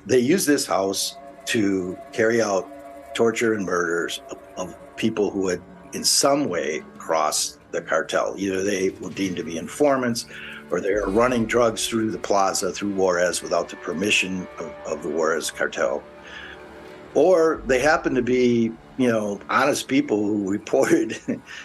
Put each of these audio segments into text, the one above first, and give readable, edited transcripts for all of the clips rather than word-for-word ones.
they used this house to carry out torture and murders of people who had in some way crossed the cartel. Either they were deemed to be informants, or they were running drugs through the plaza, through Juarez, without the permission of the Juarez Cartel. Or they happened to be, honest people who reported.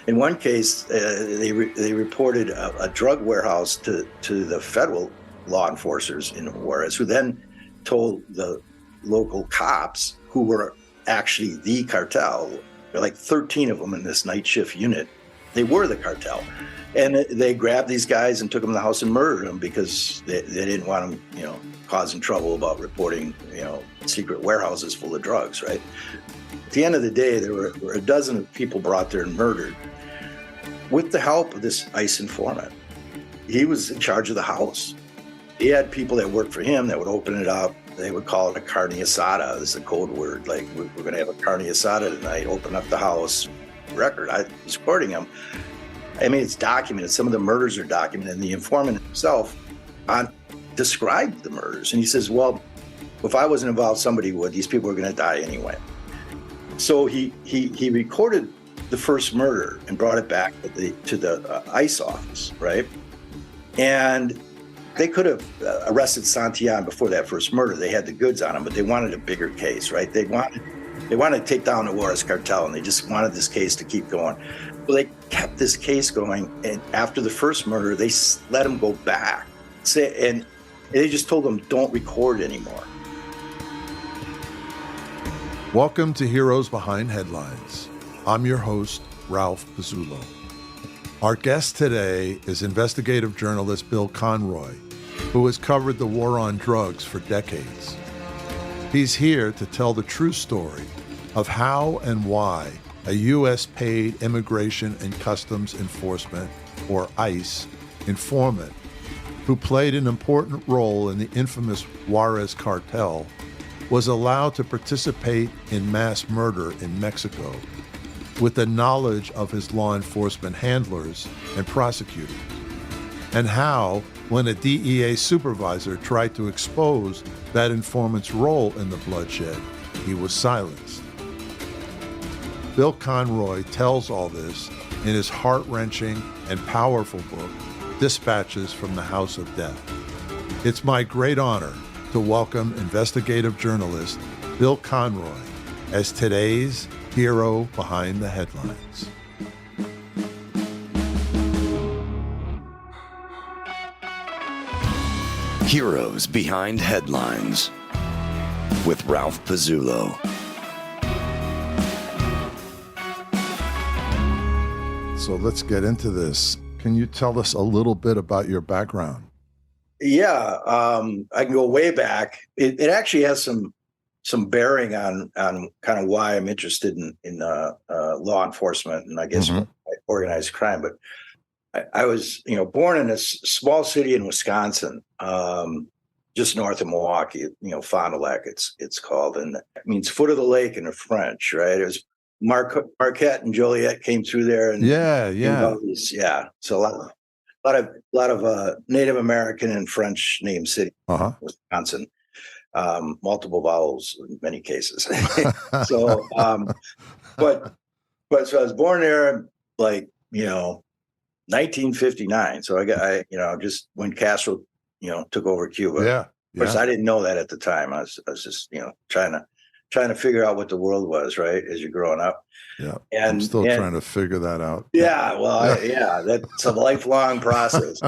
In one case, they reported a drug warehouse to the federal law enforcers in Juarez, who then told the local cops, who were actually the cartel. There are like 13 of them in this night shift unit. They were the cartel. And they grabbed these guys and took them to the house and murdered them because they didn't want them, causing trouble about reporting, secret warehouses full of drugs, right? At the end of the day, there were a dozen people brought there and murdered with the help of this ICE informant. He was in charge of the house. He had people that worked for him that would open it up. They would call it a carne asada. This is a code word. Like, we're going to have a carne asada tonight. Open up the house. Record. I was recording him. I mean, it's documented. Some of the murders are documented. And the informant himself described the murders. And he says, well, if I wasn't involved, somebody would. These people were going to die anyway. So he recorded the first murder and brought it back to the ICE office, right? And they could have arrested Santillan before that first murder. They had the goods on him, but they wanted a bigger case, right? They wanted to take down the Juarez Cartel, and they just wanted this case to keep going. Well, they kept this case going, and after the first murder, they let him go back. And they just told him, don't record anymore. Welcome to Heroes Behind Headlines. I'm your host, Ralph Pizzulo. Our guest today is investigative journalist Bill Conroy, who has covered the war on drugs for decades. He's here to tell the true story of how and why a U.S.-paid Immigration and Customs Enforcement, or ICE, informant who played an important role in the infamous Juarez Cartel was allowed to participate in mass murder in Mexico with the knowledge of his law enforcement handlers and prosecutors, and how, when a DEA supervisor tried to expose that informant's role in the bloodshed, he was silenced. Bill Conroy tells all this in his heart-wrenching and powerful book, Dispatches from the House of Death. It's my great honor to welcome investigative journalist Bill Conroy as today's hero behind the headlines. Heroes Behind Headlines with Ralph Pizzulo. So let's get into this. Can you tell us a little bit about your background? Yeah, I can go way back. It actually has some bearing on kind of why I'm interested in law enforcement and I guess organized crime. But I was, born in a small city in Wisconsin, just north of Milwaukee. Fond du Lac, it's called, and it means foot of the lake in the French, right? It was Marquette and Joliet came through there, and yeah. So a lot of Native American and French named city, Wisconsin. Multiple vowels in many cases. So, but so I was born there, like 1959. So I just when Castro, took over Cuba. Yeah. Of course, I didn't know that at the time. I was just trying to figure out what the world was, right, as you're growing up. Yeah, I'm still trying to figure that out. Yeah, well, that's a lifelong process.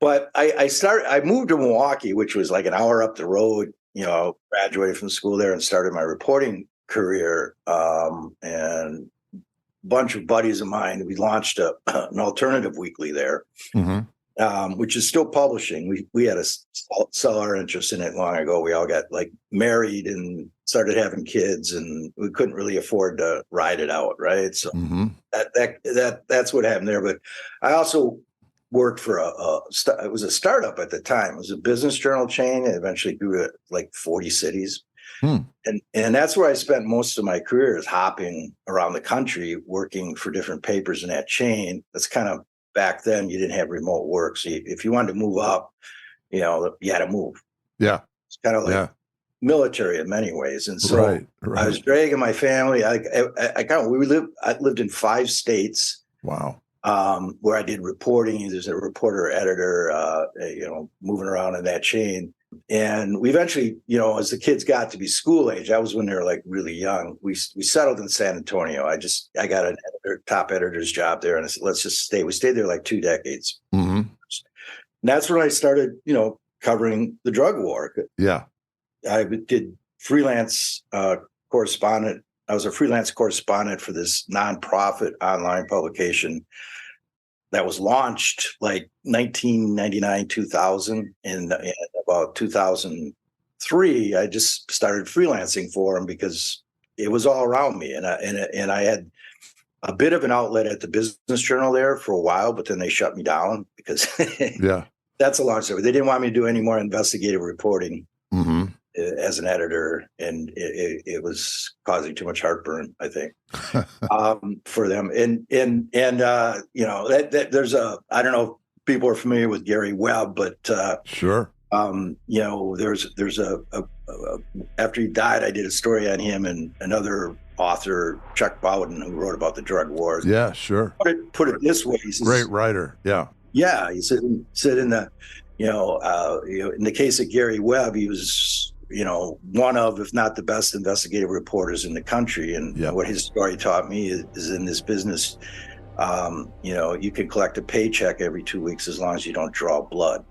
But I moved to Milwaukee, which was like an hour up the road, graduated from school there and started my reporting career. And a bunch of buddies of mine, we launched an alternative weekly there. Which is still publishing. We had to sell our interest in it long ago. We all got married and started having kids, and we couldn't really afford to ride it out, right? So that's what happened there. But I also worked for it was a startup at the time. It was a business journal chain. It eventually grew to 40 cities. And that's where I spent most of my career, is hopping around the country, working for different papers in that chain. That's kind of, back then, you didn't have remote work. So if you wanted to move up, you had to move. Yeah. It's kind of like military in many ways. And so I was dragging my family. I lived in 5 states. Wow. Where I did reporting. There's a reporter, editor, moving around in that chain. And we eventually, as the kids got to be school age, that was when they were like really young. We settled in San Antonio. I got an top editor's job there, and I said, let's just stay. We stayed there like 2 decades. Mm-hmm. And that's when I started, covering the drug war. Yeah. I did freelance correspondent. I was a freelance correspondent for this nonprofit online publication that was launched like 1999, 2000. And about 2003, I just started freelancing for them because it was all around me. And I had a bit of an outlet at the Business Journal there for a while, but then they shut me down because that's a long story. They didn't want me to do any more investigative reporting. Mm-hmm. As an editor, and it was causing too much heartburn, I think, for them. And that there's I don't know if people are familiar with Gary Webb, but sure. There's a after he died, I did a story on him and another author, Chuck Bowden, who wrote about the drug wars. Yeah, sure. Put it this way, he says, great writer. Yeah. Yeah, he said in the in the case of Gary Webb, he was one of, if not the best investigative reporters in the country. And what his story taught me is in this business, you can collect a paycheck every 2 weeks as long as you don't draw blood.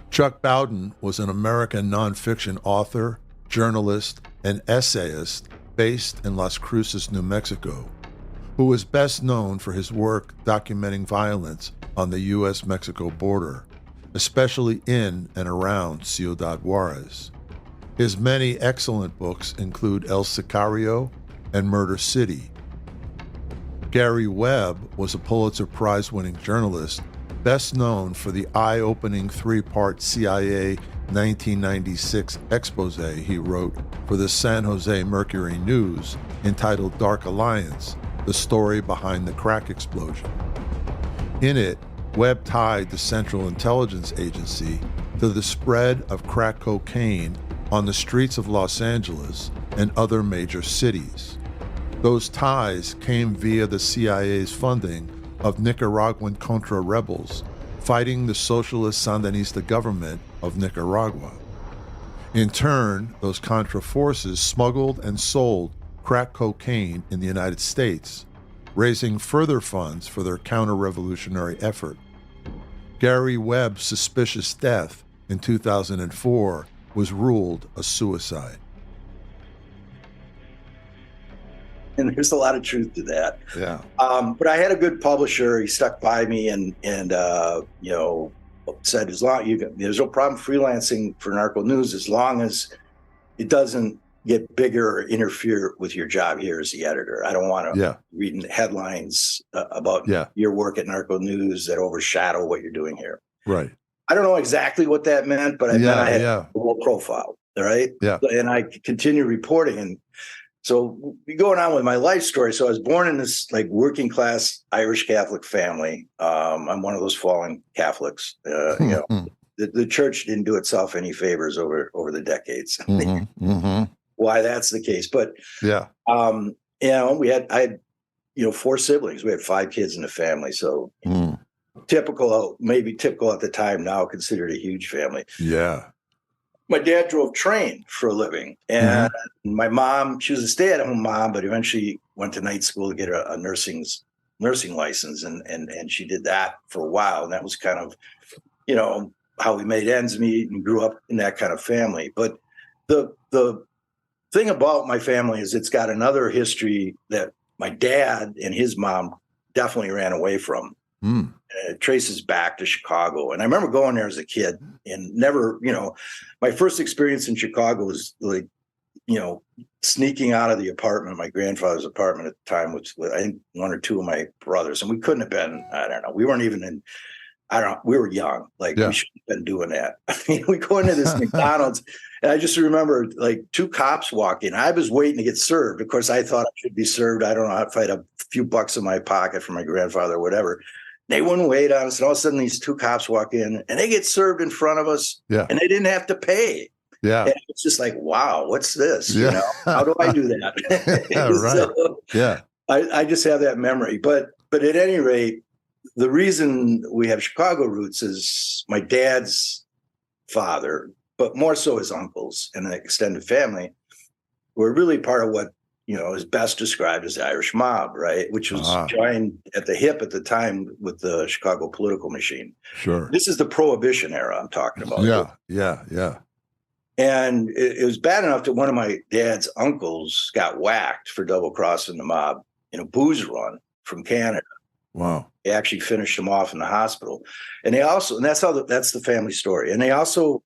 Chuck Bowden was an American nonfiction author, journalist, and essayist based in Las Cruces, New Mexico, who is best known for his work documenting violence on the U.S.-Mexico border, especially in and around Ciudad Juarez. His many excellent books include El Sicario and Murder City. Gary Webb was a Pulitzer Prize-winning journalist, best known for the eye-opening 3-part CIA 1996 expose he wrote for the San Jose Mercury News entitled Dark Alliance, the story behind the crack explosion. In it, Webb tied the Central Intelligence Agency to the spread of crack cocaine on the streets of Los Angeles and other major cities. Those ties came via the CIA's funding of Nicaraguan Contra rebels fighting the socialist Sandinista government of Nicaragua. In turn, those Contra forces smuggled and sold crack cocaine in the United States, raising further funds for their counter-revolutionary effort. Gary Webb's suspicious death in 2004 was ruled a suicide. And there's a lot of truth to that. Yeah. But I had a good publisher. He stuck by me and said, as long there's no problem freelancing for Narco News as long as it doesn't get bigger or interfere with your job here as the editor. I don't want to read headlines about your work at Narco News that overshadow what you're doing here. Right. I don't know exactly what that meant, but I meant I had a low profile. All right. Yeah. And I continued reporting. And so going on with my life story. So I was born in this like working class Irish Catholic family. I'm one of those fallen Catholics. The church didn't do itself any favors over the decades. Why that's the case. But I had 4 siblings. We had 5 kids in the family. So typical at the time, now considered a huge family. Yeah. My dad drove train for a living, and my mom, she was a stay-at-home mom, but eventually went to night school to get a nursing license, and she did that for a while, and that was kind of, how we made ends meet and grew up in that kind of family. But the thing about my family is it's got another history that my dad and his mom definitely ran away from. It traces back to Chicago. And I remember going there as a kid and never, my first experience in Chicago was like, sneaking out of the apartment, my grandfather's apartment at the time, with I think 1 or 2 of my brothers. And we couldn't have been, I don't know, we weren't even in, we were young. Like we shouldn't have been doing that. We go into this McDonald's and I just remember like 2 cops walking. I was waiting to get served. Of course, I thought I should be served. I don't know if I had a few bucks in my pocket from my grandfather or whatever. They wouldn't wait on us. And all of a sudden, these two cops walk in and they get served in front of us. Yeah. And they didn't have to pay. Yeah. And it's just like, wow, what's this? Yeah. You know, how do I do that? Yeah, right. So Yeah. I just have that memory. But at any rate, the reason we have Chicago roots is my dad's father, but more so his uncles and an extended family, were really part of what, you know, is best described as the Irish mob, right? Which was joined at the hip at the time with the Chicago political machine. Sure. This is the Prohibition era I'm talking about. Yeah. And it was bad enough that one of my dad's uncles got whacked for double crossing the mob in a booze run from Canada. Wow. They actually finished him off in the hospital. And they also, and that's the family story. And they also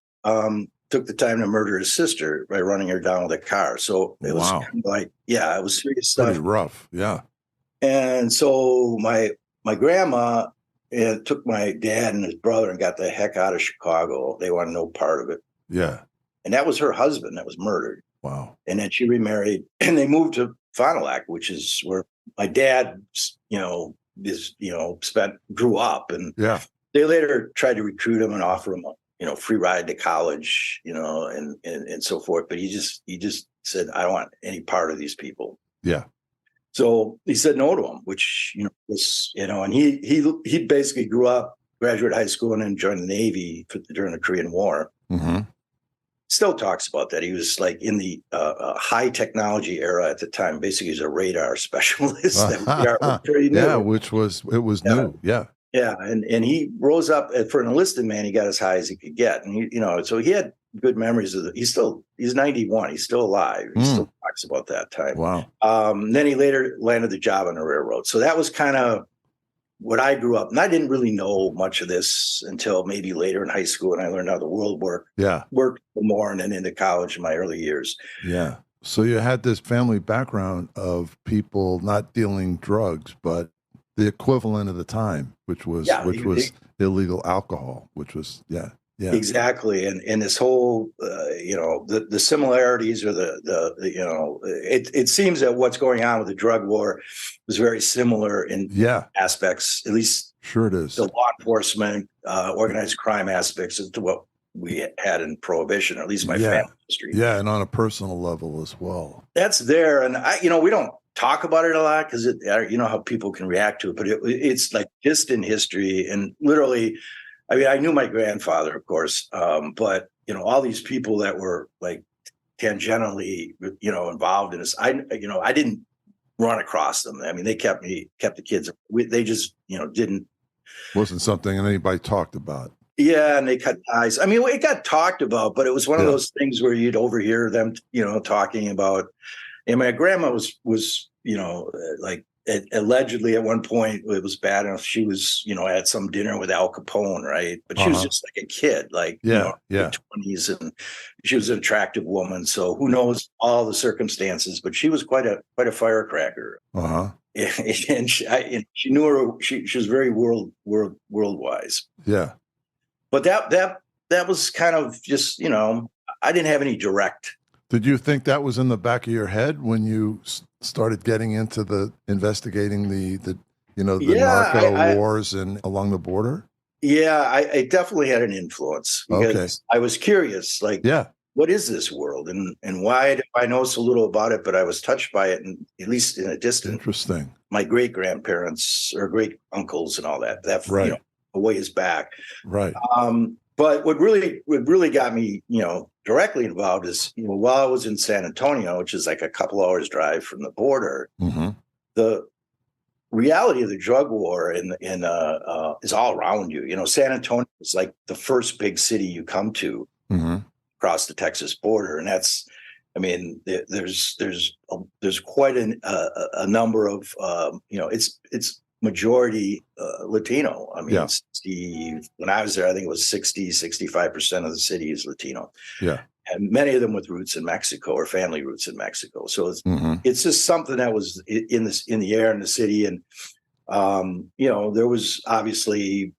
took the time to murder his sister by running her down with a car. So it was kind of like, it was serious stuff. Pretty rough. Yeah. And so my grandma took my dad and his brother and got the heck out of Chicago. They wanted no part of it. Yeah. And that was her husband that was murdered. Wow. And then she remarried and they moved to Fond du Lac, which is where my dad, grew up. And they later tried to recruit him and offer him a free ride to college, and so forth. But he just said, I don't want any part of these people. Yeah. So he said no to him, which, was, and he basically grew up, graduated high school, and then joined the Navy during the Korean War. Mm-hmm. Still talks about that. He was like in the high technology era at the time. Basically, he's a radar specialist. That was pretty new. Yeah, it was new. Yeah. Yeah, and he rose up for an enlisted man. He got as high as he could get, and so he had good memories of it. He's 91. He's still alive. He still talks about that time. Wow. Then he later landed the job on the railroad. So that was kind of what I grew up. And I didn't really know much of this until maybe later in high school, and I learned how the world worked. Yeah, worked more, and then into college in my early years. Yeah. So you had this family background of people not dealing drugs, but the equivalent of the time, which was illegal alcohol, which was exactly. And this whole the similarities or it seems that what's going on with the drug war was very similar in aspects, at least sure it is, the law enforcement, organized crime aspects as to what we had in Prohibition, or at least my family history. Yeah, and on a personal level as well. That's there, and we don't talk about it a lot because how people can react to it, but it's like distant history. And literally, I knew my grandfather, of course, but all these people that were like tangentially, involved in this, I didn't run across them. I mean, they kept the kids. They just, didn't. Wasn't something anybody talked about. Yeah, and they cut ties. I mean, it got talked about, but it was one of those things where you'd overhear them, talking about. And my grandma was like allegedly at one point it was bad enough. She was, at some dinner with Al Capone, right? But she was just like a kid, like 20s, and she was an attractive woman. So who knows all the circumstances? But she was quite a firecracker. And she knew her. She was very world wise. Yeah. But that was kind of just I didn't have any direct. Did you think that was in the back of your head when you started getting into the investigating the narco wars and along the border? Yeah, I definitely had an influence because I was curious, like, what is this world and why do I know so little about it? But I was touched by it, and at least in a distance. Interesting. My great grandparents or great uncles and all that a ways back. Right. But what really got me, directly involved is, while I was in San Antonio, which is like a couple hours drive from the border, the reality of the drug war is all around you. San Antonio is like the first big city you come to across the Texas border, and that's, there's quite a number of it's majority Latino. When I was there, I think it was 65% of the city is Latino. Yeah. And many of them with roots in Mexico or family roots in Mexico. So it's just something that was in the air in the city. And, there was obviously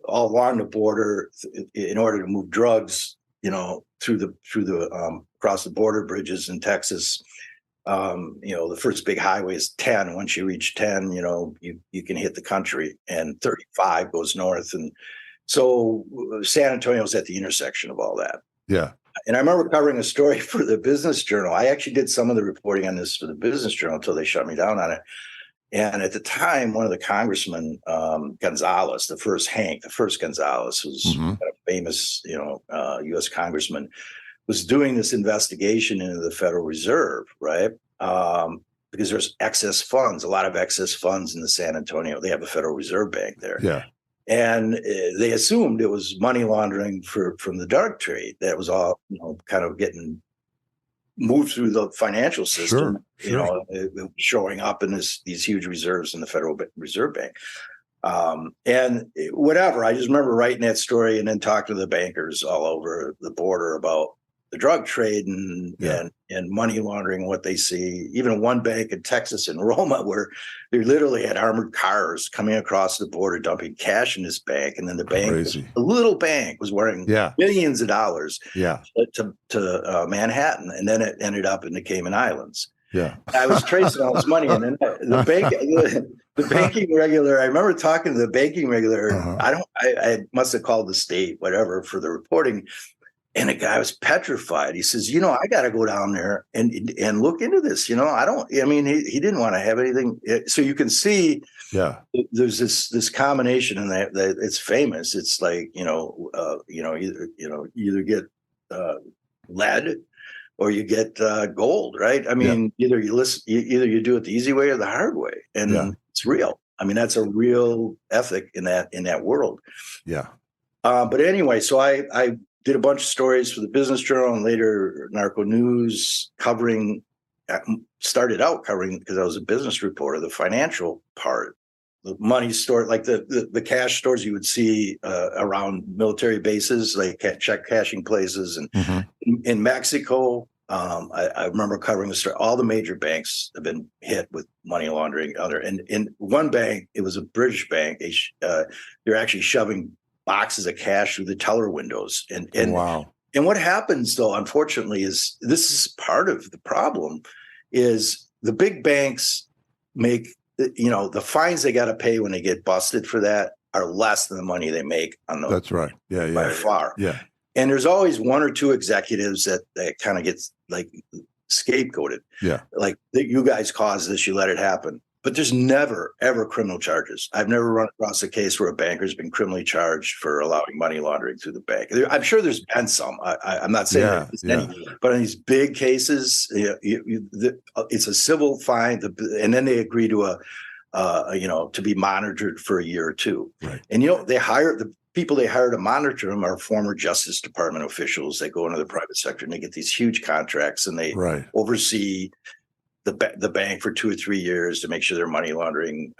all along the border in order to move drugs, through the across the border bridges in Texas, The first big highway is 10. Once you reach 10, you can hit the country, and 35 goes north. And so San Antonio is at the intersection of all that. Yeah. And I remember covering a story for the Business Journal. I actually did some of the reporting on this for the Business Journal until they shut me down on it. And at the time, one of the congressmen, Gonzalez, the first Gonzalez, who's a famous, U.S. congressman, was doing this investigation into the Federal Reserve, right? Because there's excess funds, a lot of excess funds in the San Antonio. They have a Federal Reserve Bank there. Yeah. And they assumed it was money laundering from the dark trade that was all, kind of getting moved through the financial system, Sure. It was showing up in these huge reserves in the Federal Reserve Bank. And whatever, I just remember writing that story and then talking to the bankers all over the border about the drug trade and money laundering, what they see. Even one bank in Texas, in Roma, where they literally had armored cars coming across the border, dumping cash in this bank. And then the bank, a little bank, was wearing millions of dollars to Manhattan. And then it ended up in the Cayman Islands. Yeah. I was tracing all this money. And then the banking regulator, I remember talking to the banking regulator. I must have called the state, whatever, for the reporting. And the guy was petrified. He says, I got to go down there and look into this. He didn't want to have anything. So you can see there's this combination, and that it's famous. It's like, you either get lead or you get gold, right? Either you do it the easy way or the hard way. And it's real. That's a real ethic in that world. Yeah. But anyway, so I did a bunch of stories for the Business Journal and later Narco News, started out covering, because I was a business reporter, the financial part, the money store, like the cash stores you would see around military bases, like check cashing places. And in Mexico, I remember covering the story. All the major banks have been hit with money laundering. And in one bank, it was a British bank, they're actually shoving boxes of cash through the teller windows. And wow. And what happens, though, unfortunately, is this is part of the problem, is the big banks make, the fines they got to pay when they get busted for that are less than the money they make on those. That's right. Yeah. By far. Yeah. And there's always one or two executives that kind of gets like scapegoated. Yeah. Like, that you guys caused this, you let it happen. But there's never, ever criminal charges. I've never run across a case where a banker's been criminally charged for allowing money laundering through the bank. I'm sure there's been some. I'm not saying there's any, but in these big cases, it's a civil fine, and then they agree to to be monitored for a year or two. Right. And the people they hire to monitor them are former Justice Department officials. They go into the private sector and they get these huge contracts, and they oversee the bank for 2 or 3 years to make sure their money laundering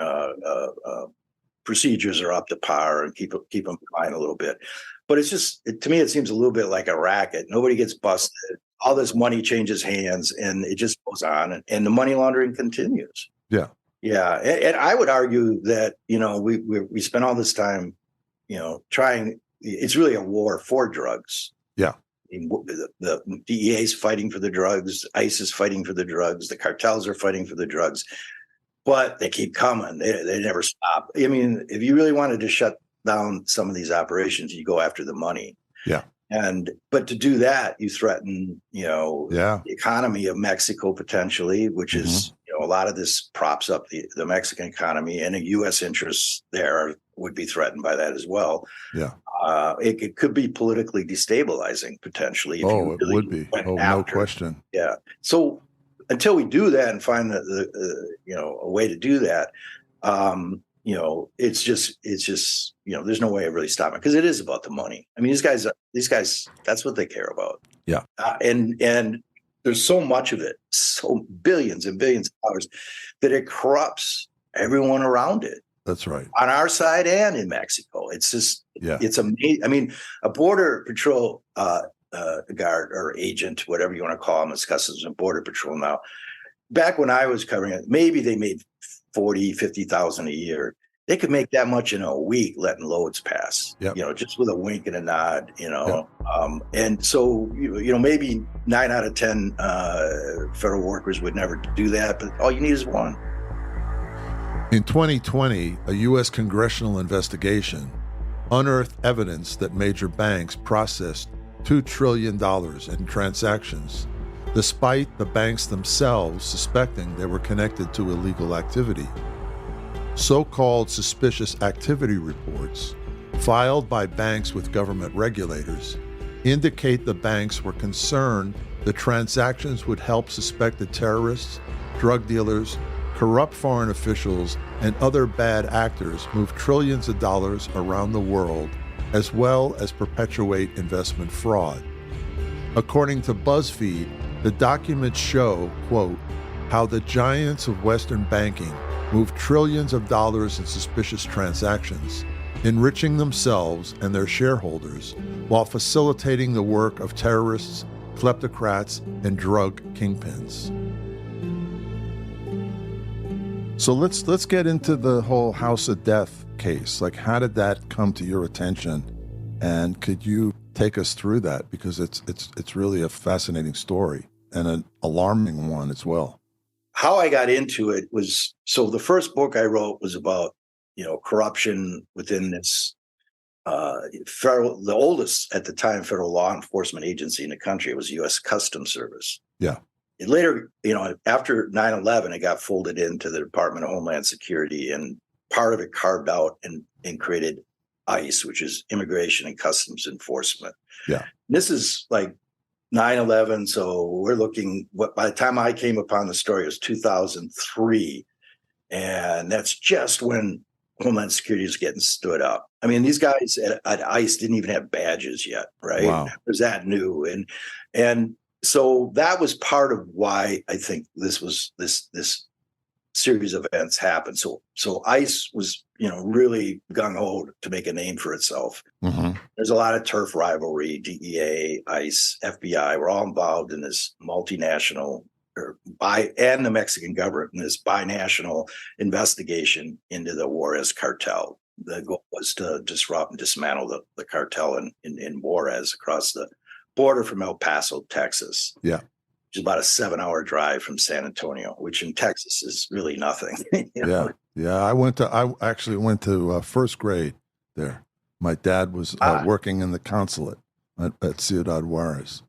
procedures are up to par and keep them fine a little bit. But it's just, to me, it seems a little bit like a racket. Nobody gets busted. All this money changes hands, and it just goes on, and the money laundering continues. Yeah. Yeah. And I would argue that, we spend all this time, trying, it's really a war for drugs. Yeah. The DEA is fighting for the drugs. ICE is fighting for the drugs. The cartels are fighting for the drugs, but they keep coming. They never stop. If you really wanted to shut down some of these operations, you go after the money. Yeah. But to do that, you threaten, the economy of Mexico potentially, which is, a lot of this props up the Mexican economy, and a U.S. interests there would be threatened by that as well. Yeah. It could be politically destabilizing potentially. If it would be. No question. Yeah. So until we do that and find a way to do that, it's just there's no way of really stopping it, because it is about the money. These guys, that's what they care about. Yeah. And there's so much of it, so billions and billions of dollars, that it corrupts everyone around it. That's right. On our side and in Mexico. It's just, it's amazing. A border patrol guard or agent, whatever you want to call them, it's Customs and Border Patrol now. Back when I was covering it, maybe they made 40, 50,000 a year. they could make that much in a week letting loads pass, Yep. Just with a wink and a nod, Yep. And so, maybe 9 out of 10 federal workers would never do that, but all you need is one. In 2020, a U.S. congressional investigation unearthed evidence that major banks processed $2 trillion in transactions, despite the banks themselves suspecting they were connected to illegal activity. So-called suspicious activity reports, filed by banks with government regulators, indicate the banks were concerned the transactions would help suspected terrorists, drug dealers, corrupt foreign officials, and other bad actors move trillions of dollars around the world, as well as perpetuate investment fraud. According to BuzzFeed, the documents show, quote, how the giants of Western banking move trillions of dollars in suspicious transactions, enriching themselves and their shareholders while facilitating the work of terrorists, kleptocrats, and drug kingpins. So let's get into the whole House of Death case. Like, how did that come to your attention? And could you take us through that? Because it's really a fascinating story and an alarming one as well. How I got into it was, so the first book I wrote was about, corruption within this the oldest at the time federal law enforcement agency in the country. It was U.S. Customs Service. Yeah. It later, after 9/11, it got folded into the Department of Homeland Security, and part of it carved out and created ICE, which is Immigration and Customs Enforcement. Yeah. This is like 9/11, so we're looking, by the time I came upon the story, it was 2003, and that's just when Homeland Security is getting stood up. I mean, these guys at ICE didn't even have badges yet, right? Wow. It was that new, and so that was part of why I think this series of events happened. So ICE was, really gung-ho to make a name for itself. Mm-hmm. There's a lot of turf rivalry. DEA, ICE, FBI were all involved in this multinational and the Mexican government in this binational investigation into the Juarez Cartel. The goal was to disrupt and dismantle the cartel in Juarez across the border from El Paso, Texas. Yeah. Which is about a 7-hour drive from San Antonio, which in Texas is really nothing. Yeah. Yeah. I actually went to first grade there. My dad was working in the consulate at Ciudad Juarez.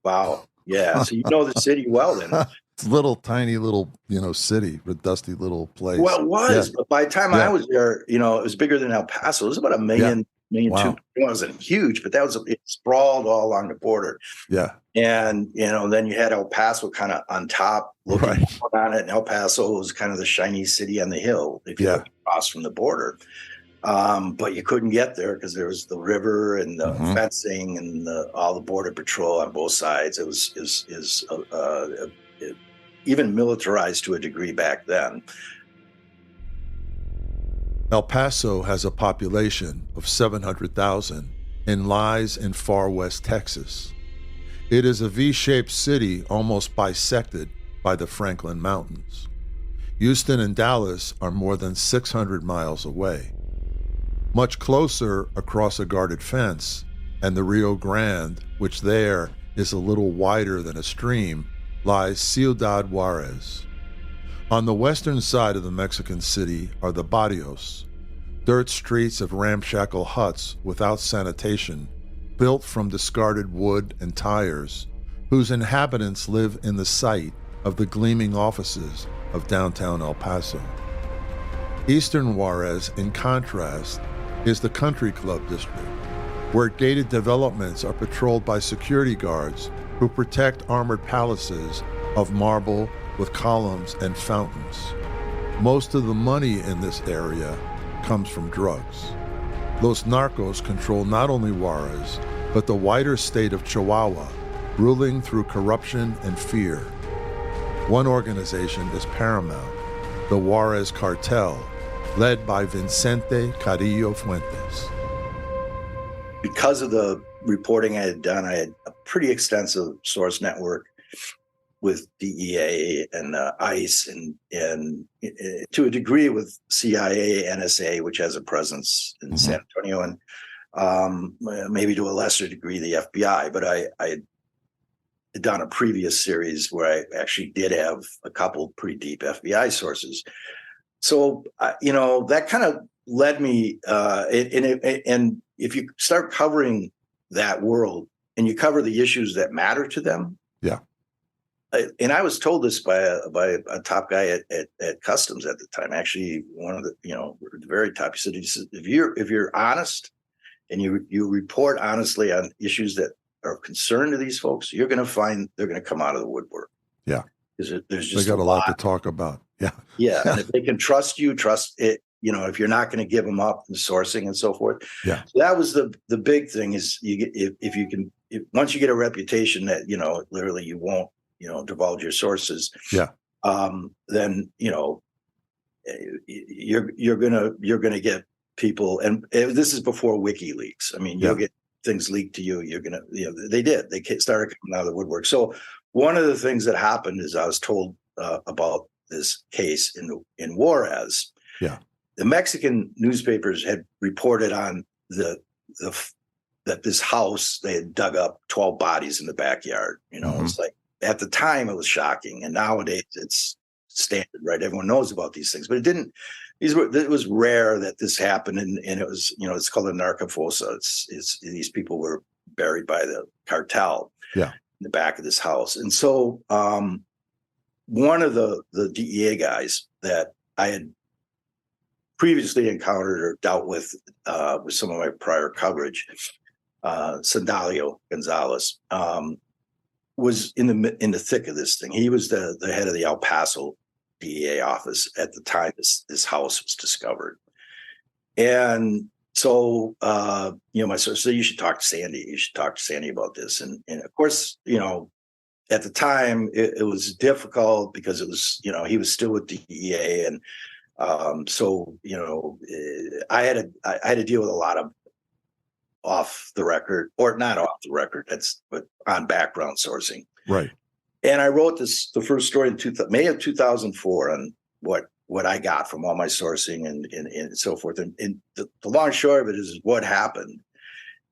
Wow. Yeah. So the city well then. It's a tiny little, city, a dusty little place. Well, it was, yeah. But by the time I was there, it was bigger than El Paso. It was about a million, Wow. two. It wasn't huge, but it sprawled all along the border. Yeah. And, then you had El Paso kind of on top looking on it. And El Paso was kind of the shiny city on the hill if you look across from the border. But you couldn't get there because there was the river and the fencing and all the border patrol on both sides. It was even militarized to a degree back then. El Paso has a population of 700,000 and lies in far west Texas. It is a V-shaped city almost bisected by the Franklin Mountains. Houston and Dallas are more than 600 miles away. Much closer across a guarded fence, and the Rio Grande, which there is a little wider than a stream, lies Ciudad Juarez. On the western side of the Mexican city are the barrios, dirt streets of ramshackle huts without sanitation, built from discarded wood and tires, whose inhabitants live in the sight of the gleaming offices of downtown El Paso. Eastern Juarez, in contrast, is the country club district, where gated developments are patrolled by security guards who protect armored palaces of marble with columns and fountains. Most of the money in this area comes from drugs. Los Narcos control not only Juarez, but the wider state of Chihuahua, ruling through corruption and fear. One organization is paramount, the Juarez Cartel, led by Vicente Carrillo Fuentes. Because of the reporting I had done, I had a pretty extensive source network with DEA and ICE and to a degree with CIA, NSA, which has a presence in San Antonio, and maybe to a lesser degree the FBI. But I had done a previous series where I actually did have a couple pretty deep FBI sources. So, that kind of led me, and if you start covering that world and you cover the issues that matter to them. Yeah. And I was told this by a top guy at Customs at the time, actually one of the, the very top. He said, if you're honest and you report honestly on issues that are of concern to these folks, you're going to find they're going to come out of the woodwork. Yeah. Because there's just they got a lot to talk about. Yeah. Yeah. And if they can trust you, trust it, if you're not going to give them up in sourcing and so forth. Yeah. So that was the big thing is once you get a reputation that, literally you won't, divulge your sources. Yeah. Then, you're going to get people, and this is before WikiLeaks. I mean, you'll get things leaked to you. You're going to, they started coming out of the woodwork. So one of the things that happened is I was told about this case in Juarez. Yeah. The Mexican newspapers had reported on that this house, they had dug up 12 bodies in the backyard. It's like, at the time it was shocking, and nowadays it's standard, right? Everyone knows about these things, but it was rare that this happened, and it was, it's called a narcofosa. It's these people were buried by the cartel in the back of this house. And so one of the DEA guys that I had previously encountered or dealt with some of my prior coverage, Sandalio Gonzalez, was in the thick of this thing. He was the head of the El Paso DEA office at the time this house was discovered. And so, my source said, you should talk to Sandy. You should talk to Sandy about this. And of course, at the time it was difficult because it was, he was still with DEA. And so, I had to deal with a lot of off the record, or not off the record, but on background sourcing. Right. And I wrote the first story in May of 2004 on what I got from all my sourcing and so forth. And the long and short of it is what happened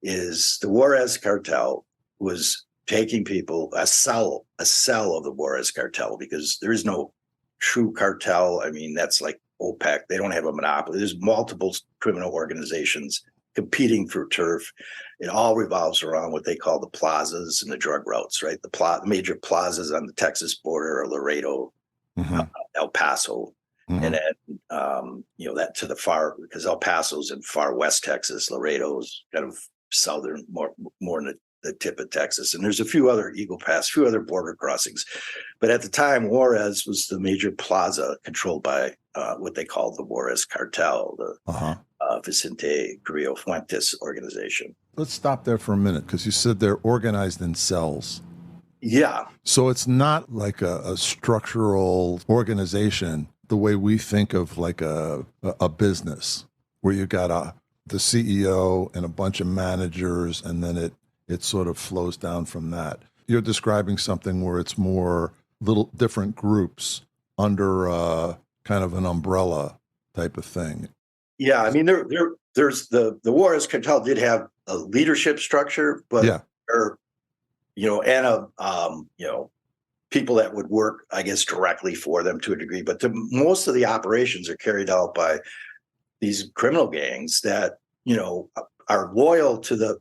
is the Juarez Cartel was taking people, a cell of the Juarez Cartel, because there is no true cartel. I mean, that's like OPEC. They don't have a monopoly. There's multiple criminal organizations competing for turf. It all revolves around what they call the plazas and the drug routes, right? The major plazas on the Texas border are Laredo, El Paso, and then, that to the far, because El Paso's in far west Texas, Laredo's kind of southern, more in the tip of Texas. And there's a few other Eagle Pass, a few other border crossings. But at the time, Juarez was the major plaza controlled by what they called the Juarez Cartel, the Vicente Carrillo Fuentes organization. Let's stop there for a minute, because you said they're organized in cells. Yeah. So it's not like a structural organization the way we think of like a business, where you got the CEO and a bunch of managers, and then it sort of flows down from that. You're describing something where it's more little different groups under kind of an umbrella type of thing. Yeah, I mean, there's the Juarez Cartel did have a leadership structure, but people that would work, I guess, directly for them to a degree. But most of the operations are carried out by these criminal gangs that are loyal to the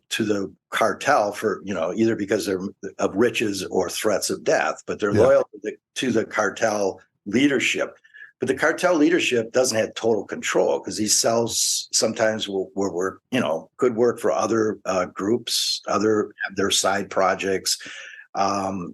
cartel for either because they're of riches or threats of death, but they're loyal to the cartel leadership. But the cartel leadership doesn't have total control, because these cells sometimes will work, could work for other groups, have their side projects, but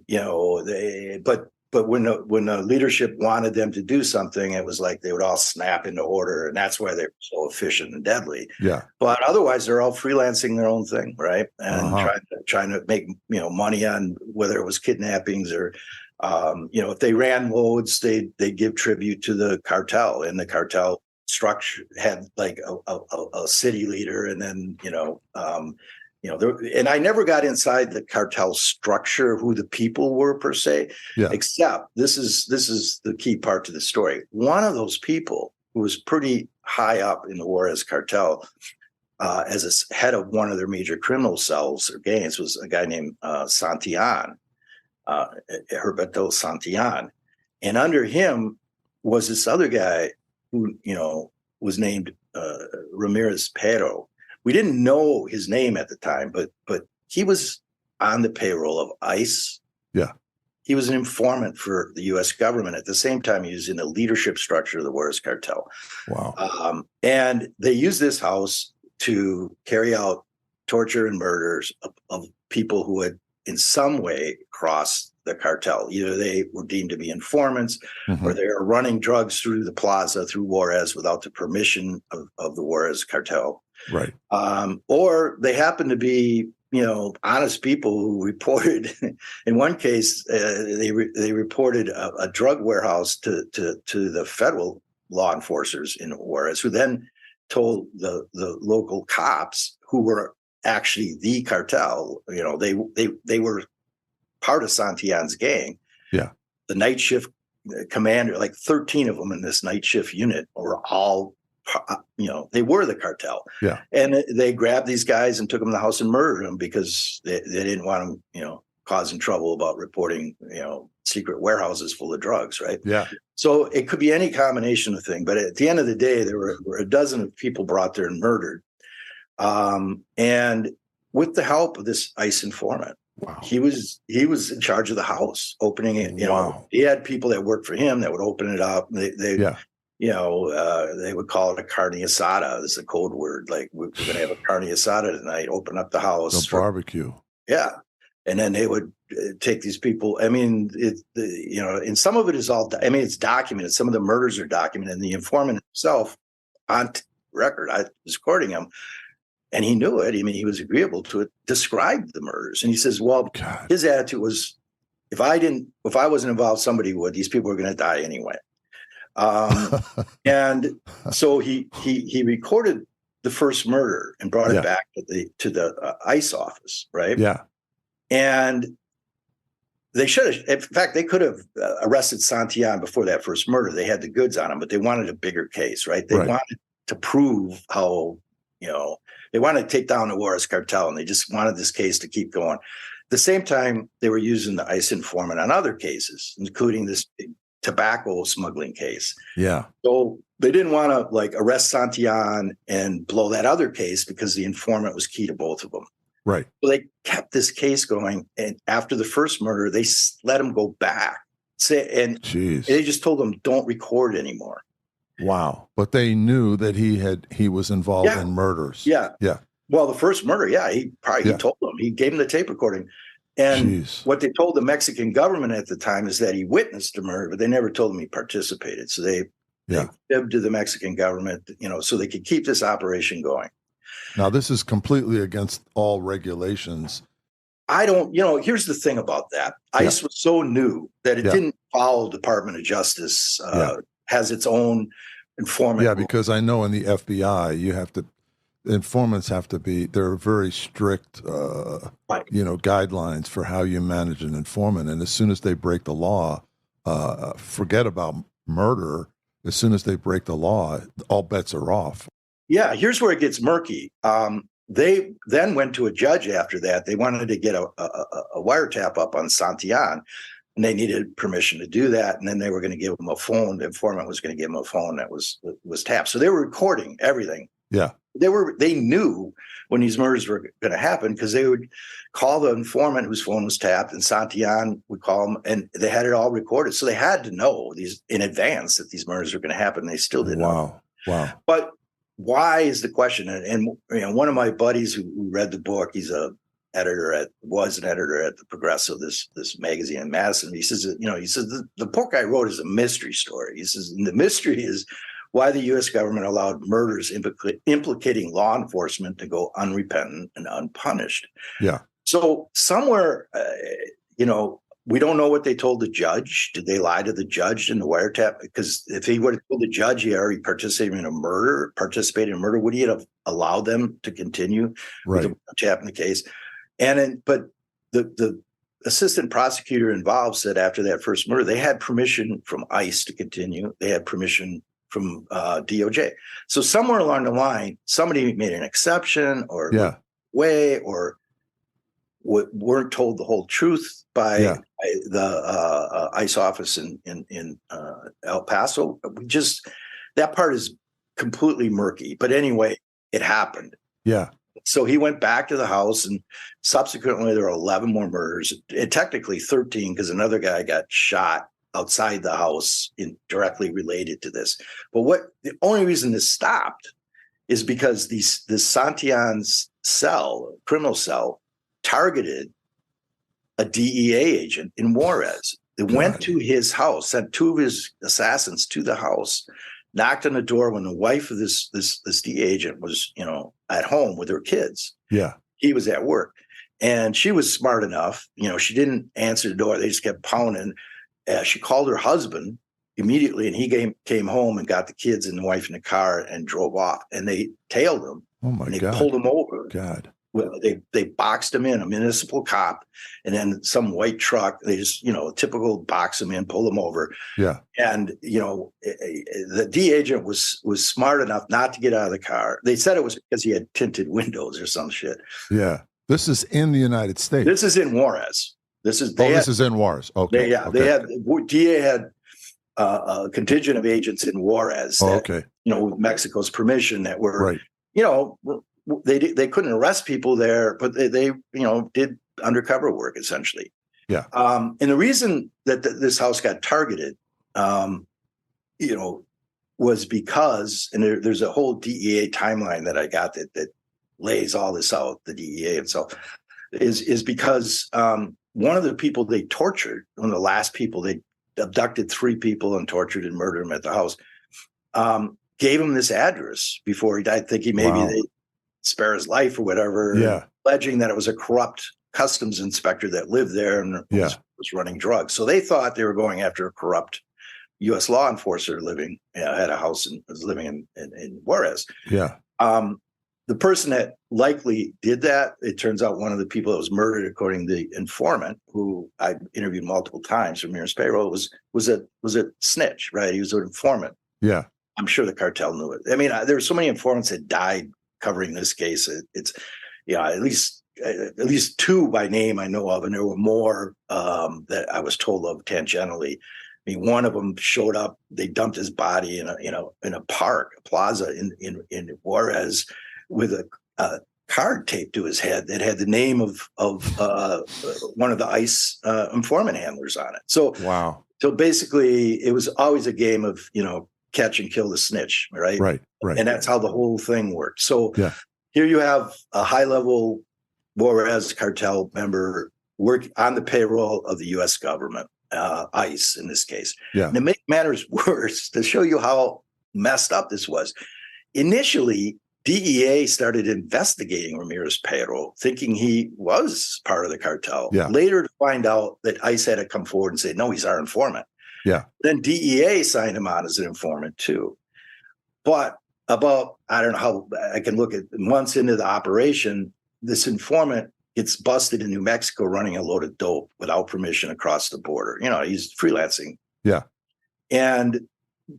when the leadership wanted them to do something, it was like they would all snap into order, and that's why they were so efficient and deadly. Yeah. But otherwise, they're all freelancing their own thing, right? And trying to make money on whether it was kidnappings or. If they ran loads, they give tribute to the cartel, and the cartel structure had like a city leader, and then and I never got inside the cartel structure, who the people were per se, except this is the key part to the story. One of those people who was pretty high up in the Juarez Cartel as a head of one of their major criminal cells or gangs was a guy named Santillan, Herberto Santillan. And under him was this other guy who, was named Ramirez Pero. We didn't know his name at the time, but he was on the payroll of ICE. Yeah. He was an informant for the U.S. government. At the same time, he was in the leadership structure of the Juarez Cartel. Wow. And they used this house to carry out torture and murders of people who had in some way crossed the cartel. Either they were deemed to be informants or they are running drugs through the plaza, through Juarez, without the permission of the Juarez Cartel. Right. Or they happened to be, honest people who reported. In one case, they reported a drug warehouse to the federal law enforcers in Juarez, who then told the local cops, who were actually the cartel. They were part of Santillan's gang. Yeah. The night shift commander, like 13 of them in this night shift unit, were all, they were the cartel. Yeah. And they grabbed these guys and took them to the house and murdered them because they didn't want them, causing trouble about reporting, secret warehouses full of drugs. Right. Yeah. So it could be any combination of things. But at the end of the day, there were a dozen of people brought there and murdered. And with the help of this ICE informant, wow. he was in charge of the house, opening it. Wow. He had people that worked for him that would open it up. They would call it a carne asada. Is a code word. Like, we're going to have a carne asada tonight. Open up the house. The barbecue. Yeah. And then they would take these people. I mean, and some of it is it's documented. Some of the murders are documented. And the informant himself, on record, I was courting him, and he knew it. I mean, he was agreeable to it, described the murders. And he says, well, God. His attitude was, if I wasn't involved, somebody would. These people were going to die anyway. And so he recorded the first murder and brought it back to the ICE office, right? Yeah. And they should have, in fact, they could have arrested Santillan before that first murder. They had the goods on him, but they wanted a bigger case, right? They wanted to prove how, they wanted to take down the Juarez Cartel, and they just wanted this case to keep going. At the same time, they were using the ICE informant on other cases, including this big tobacco smuggling case. Yeah. So they didn't want to arrest Santillan and blow that other case because the informant was key to both of them. Right. So they kept this case going, and after the first murder, they let him go back. And they just told him, don't record anymore. Wow. But they knew that he was involved in murders. Yeah. Yeah. Well, the first murder, he told them. He gave him the tape recording. And what they told the Mexican government at the time is that he witnessed the murder, but they never told him he participated. So they fibbed to the Mexican government, so they could keep this operation going. Now, this is completely against all regulations. Here's the thing about that. ICE was so new that it didn't follow Department of Justice, has its own informant. Yeah, because I know in the FBI, informants have to be, there are very strict, guidelines for how you manage an informant. And as soon as they break the law, forget about murder. As soon as they break the law, all bets are off. Yeah, here's where it gets murky. They then went to a judge after that. They wanted to get a wiretap up on Santillan, and they needed permission to do that. And then they were going to give him a phone. The informant was going to give him a phone that was tapped. So they were recording everything. Yeah. They knew when these murders were going to happen, because they would call the informant whose phone was tapped, and Santillan would call them, and they had it all recorded. So they had to know these in advance that these murders were going to happen. They still didn't know. Wow. But why is the question? And one of my buddies who read the book, he's was an editor at the Progressive, this magazine in Madison. He says, the book I wrote is a mystery story. He says, and the mystery is why the U.S. government allowed murders implicating law enforcement to go unrepentant and unpunished. Yeah. So somewhere, We don't know what they told the judge. Did they lie to the judge in the wiretap? Because if he would have told the judge he already participated in murder, would he have allowed them to continue with the wiretap in the case? But the assistant prosecutor involved said after that first murder, they had permission from ICE to continue. They had permission from DOJ. So somewhere along the line, somebody made an exception or weren't told the whole truth by the ICE office in El Paso. That part is completely murky. But anyway, it happened. Yeah. So he went back to the house, and subsequently there were 11 more murders. Technically 13, because another guy got shot outside the house directly related to this. But the only reason this stopped is because this Santillan's criminal cell, targeted a DEA agent in Juarez. They went to his house, sent 2 of his assassins to the house, knocked on the door when the wife of this DEA agent was, at home with her kids. Yeah. He was at work. And she was smart enough, she didn't answer the door. They just kept pounding. She called her husband immediately, and he came home and got the kids and the wife in the car and drove off. And they tailed him. Oh my God. They pulled him over. God. Well, they boxed him in, a municipal cop, and then some white truck. They just, typical box him in, pull him over. Yeah. And, the DEA agent was smart enough not to get out of the car. They said it was because he had tinted windows or some shit. Yeah. This is in the United States. This is in Juarez. This is in Juarez. Okay. DEA had a contingent of agents in Juarez that, with Mexico's permission that were, they couldn't arrest people there, but they did undercover work essentially. Yeah. And the reason that this house got targeted, was because, and there's a whole DEA timeline that I got that lays all this out. The DEA itself is because one of the people they tortured, one of the last people, they abducted 3 people and tortured and murdered them at the house, gave him this address before he died, thinking maybe they spare his life or whatever, alleging that it was a corrupt customs inspector that lived there and was running drugs. So they thought they were going after a corrupt U.S. law enforcer had a house and was living in Juarez. Yeah. The person that likely did that, it turns out one of the people that was murdered, according to the informant, who I interviewed multiple times from Ramirez payroll, was a snitch, right? He was an informant. Yeah. I'm sure the cartel knew it. I mean, there were so many informants that died covering this case. It's at least 2 by name I know of, and there were more that I was told of tangentially. I mean, one of them showed up. They dumped his body in a park, a plaza in Juarez, with a card taped to his head that had the name of one of the ICE informant handlers on it. So wow. So basically, it was always a game of catch and kill the snitch, right? Right. And that's how the whole thing worked. So here you have a high-level Juarez cartel member work on the payroll of the U.S. government, ICE in this case. Yeah. And to make matters worse, to show you how messed up this was, initially, DEA started investigating Ramirez payroll, thinking he was part of the cartel. Yeah. Later to find out that ICE had to come forward and say, no, he's our informant. Yeah. Then DEA signed him on as an informant too. But about, I don't know how I can look at months into the operation, this informant gets busted in New Mexico running a load of dope without permission across the border. He's freelancing. Yeah. And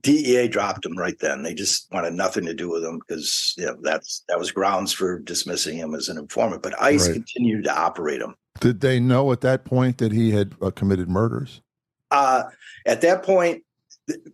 DEA dropped him right then. They just wanted nothing to do with him because that was grounds for dismissing him as an informant. But ICE continued to operate him. Did they know at that point that he had committed murders? At that point,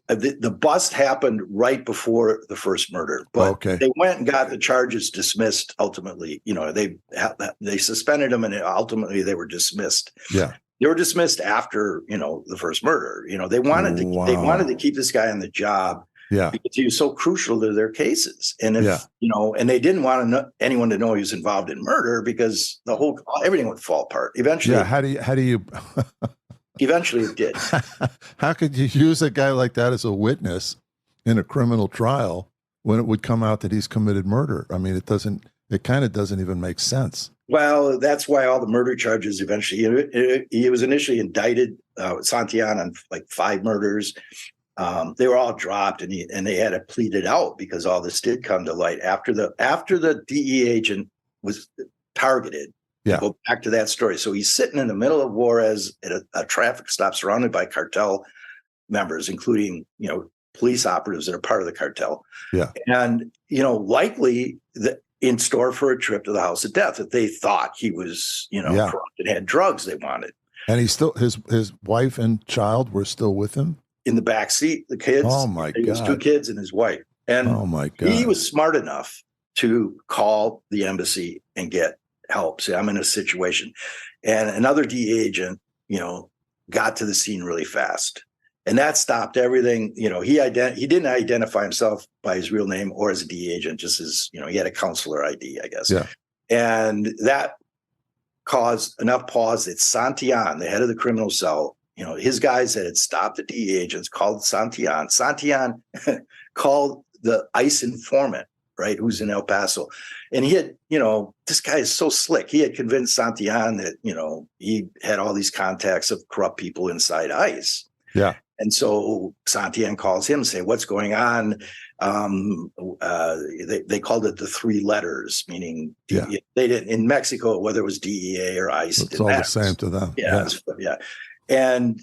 the bust happened right before the first murder. But they went and got the charges dismissed. Ultimately, they suspended him, and ultimately they were dismissed. Yeah. They were dismissed after, the first murder. They wanted to keep this guy on the job because he was so crucial to their cases. And and they didn't want anyone to know he was involved in murder because everything would fall apart. Eventually, how do you eventually it did. How could you use a guy like that as a witness in a criminal trial when it would come out that he's committed murder? I mean, it doesn't It kind of doesn't even make sense. Well, that's why all the murder charges eventually, he was initially indicted, Santillan, on like 5 murders. They were all dropped, and they had it pleaded out because all this did come to light after the DEA agent was targeted. Yeah. Go back to that story. So he's sitting in the middle of Juarez at a traffic stop surrounded by cartel members, including, police operatives that are part of the cartel. Yeah. And, likely in store for a trip to the house of death, if they thought he was, corrupt and had drugs they wanted. And he still, his wife and child were still with him? In the back seat, the kids. Oh my God. He was 2 kids and his wife. And oh my God. He was smart enough to call the embassy and get help. Say, I'm in a situation. And another DEA agent, got to the scene really fast. And that stopped everything. He didn't identify himself by his real name or as a DEA agent, just as, he had a counselor ID, I guess. Yeah. And that caused enough pause that Santillan, the head of the criminal cell, his guys that had stopped the DEA agents called Santillan. Santillan called the ICE informant, right, who's in El Paso. And he had, this guy is so slick. He had convinced Santillan that, he had all these contacts of corrupt people inside ICE. Yeah. And so Santillan calls him and say, what's going on? They called it the 3 letters, meaning they didn't in Mexico, whether it was DEA or ICE. It's all the same to them. Yeah. And,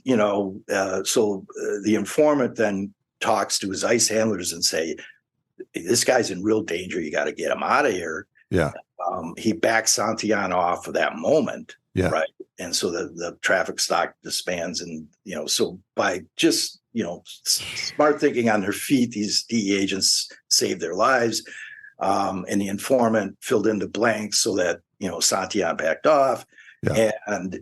so the informant then talks to his ICE handlers and say, this guy's in real danger. You got to get him out of here. Yeah. He backs Santillan off for that moment. Yeah. Right. And so the traffic stop disbands. And, so by just, smart thinking on their feet, these DEA agents saved their lives. And the informant filled in the blanks so that, Santillan backed off. Yeah. And,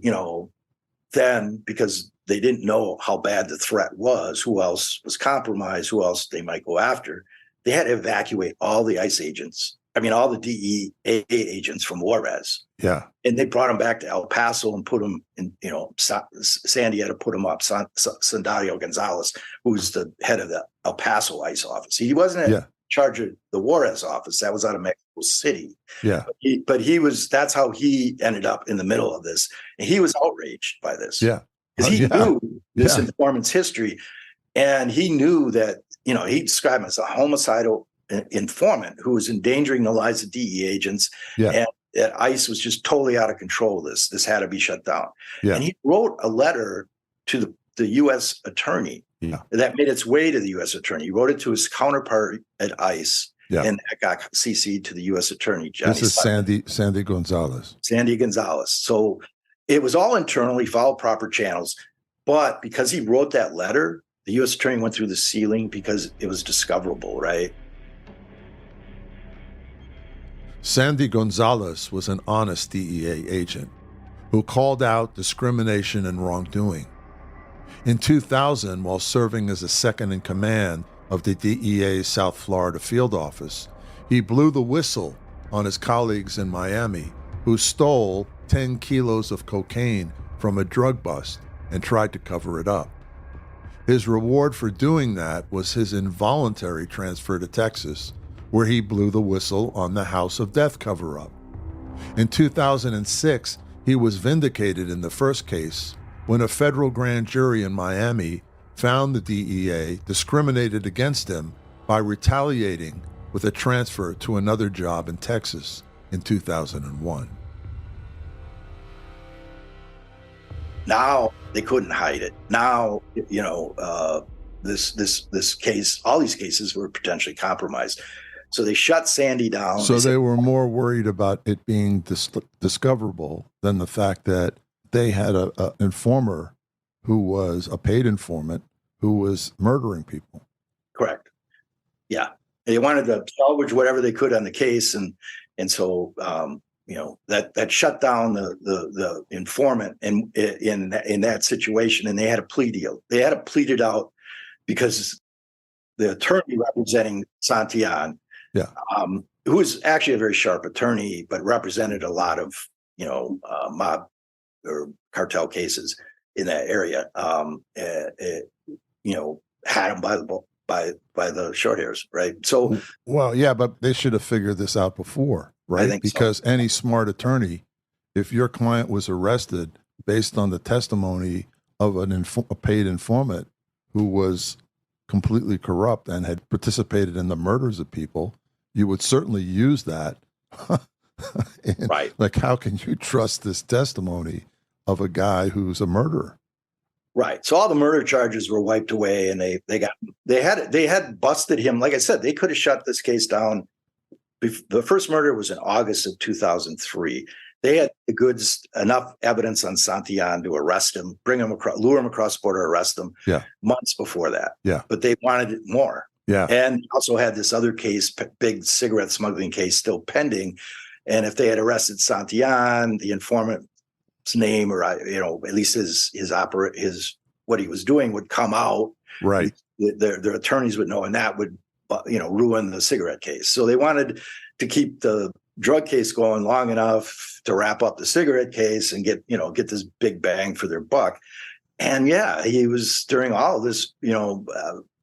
then because they didn't know how bad the threat was, who else was compromised, who else they might go after, they had to evacuate all the ICE agents. All the DEA agents from Juarez. Yeah. And they brought him back to El Paso and put him in, Sandy had to put him up, Sandario Gonzalez, who's the head of the El Paso ICE office. He wasn't in charge of the Juarez office. That was out of Mexico City. Yeah. But that's how he ended up in the middle of this. And he was outraged by this. Yeah. Because he knew this informant's history. And he knew that, he described him as a homicidal informant who was endangering the lives of DEA agents. Yeah. And that ICE was just totally out of control. This had to be shut down. Yeah. And he wrote a letter to the U.S. attorney that made its way to the U.S. attorney. He wrote it to his counterpart at ICE. Yeah. And that got CC'd to the U.S. attorney. Johnny this is Sandy Gonzalez. Sandy Gonzalez. So it was all internal. He followed proper channels. But because he wrote that letter, the U.S. attorney went through the ceiling because it was discoverable, right? Sandy Gonzalez was an honest DEA agent who called out discrimination and wrongdoing. In 2000, while serving as a second in command of the DEA's South Florida field office, he blew the whistle on his colleagues in Miami who stole 10 kilos of cocaine from a drug bust and tried to cover it up. His reward for doing that was his involuntary transfer to Texas, where he blew the whistle on the House of Death cover-up. In 2006, he was vindicated in the first case when a federal grand jury in Miami found the DEA discriminated against him by retaliating with a transfer to another job in Texas in 2001. Now they couldn't hide it. Now, this case, all these cases were potentially compromised. So they shut Sandy down. So they were more worried about it being discoverable than the fact that they had an informer who was a paid informant who was murdering people. Correct. Yeah. They wanted to salvage whatever they could on the case. And so, that shut down the informant in that situation. And they had a plea deal. They had to plead it out because the attorney representing Santillan, who was actually a very sharp attorney, but represented a lot of, mob or cartel cases in that area, had him by the short hairs, right? So, well, yeah, but they should have figured this out before. right? I think Because any smart attorney, if your client was arrested based on the testimony of a paid informant who was completely corrupt and had participated in the murders of people, you would certainly use that. Right. Like, how can you trust this testimony of a guy who's a murderer? Right. So all the murder charges were wiped away, and they had busted him. Like I said, they could have shut this case down. The first murder was in August of 2003. They had enough evidence on Santillan to arrest him, bring him across, lure him across the border, arrest him. Yeah. Months before that. Yeah. But they wanted it more. Yeah. And also had this other case, big cigarette smuggling case, still pending. And if they had arrested Santillan, the informant's name, or at least his what he was doing would come out. Right. Their attorneys would know, and that would ruin the cigarette case. So they wanted to keep the drug case going long enough to wrap up the cigarette case and get this big bang for their buck. And yeah, he was during all of this,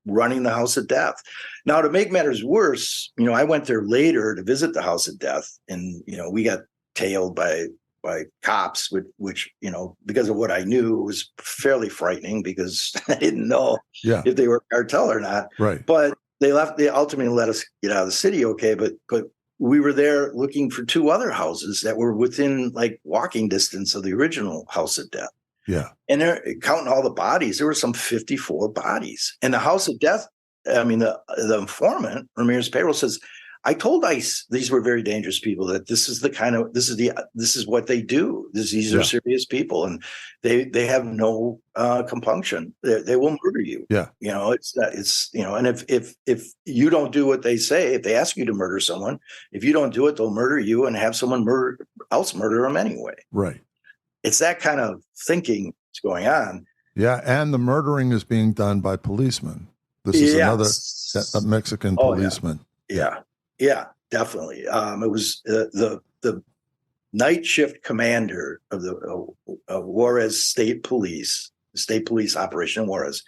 running the house of death. Now, to make matters worse, I went there later to visit the house of death, and we got tailed by cops, which because of what I knew, was fairly frightening, because I didn't know if they were cartel or not. Right. But they ultimately let us get out of the city. Okay. But we were there looking for two other houses that were within like walking distance of the original house of death. Yeah. And they're counting all the bodies. There were some 54 bodies. And the house of death, I mean, the informant, Ramirez Payroll, says, I told ICE these were very dangerous people, that this is what they do. These are serious people, and they have no compunction. They will murder you. Yeah. And if you don't do what they say, if they ask you to murder someone, if you don't do it, they'll murder you and have someone else murder them anyway. Right. It's that kind of thinking that's going on. Yeah. And the murdering is being done by policemen. This is a Mexican policeman. Yeah. Yeah, definitely. It was the night shift commander of the Juarez State Police operation in Juarez,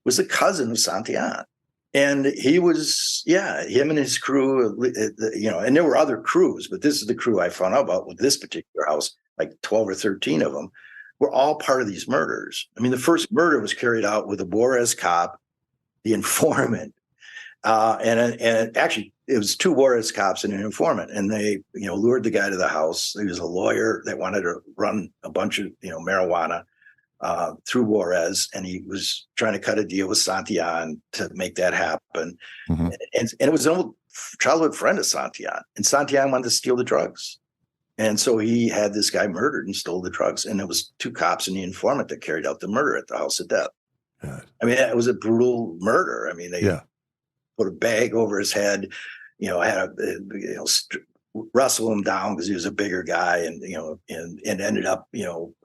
was the cousin of Santillan. And he was, him and his crew, and there were other crews, but this is the crew I found out about with this particular house, like 12 or 13 of them, were all part of these murders. I mean, the first murder was carried out with a Juarez cop, the informant, and actually, it was two Juarez cops and an informant, and they, lured the guy to the house. He was a lawyer that wanted to run a bunch of, marijuana through Juarez, and he was trying to cut a deal with Santillan to make that happen. Mm-hmm. And it was an old childhood friend of Santillan, and Santillan wanted to steal the drugs. And so he had this guy murdered and stole the drugs. And it was two cops and the informant that carried out the murder at the house of death. God. I mean, it was a brutal murder. I mean, they put a bag over his head, wrestle him down because he was a bigger guy, and ended up,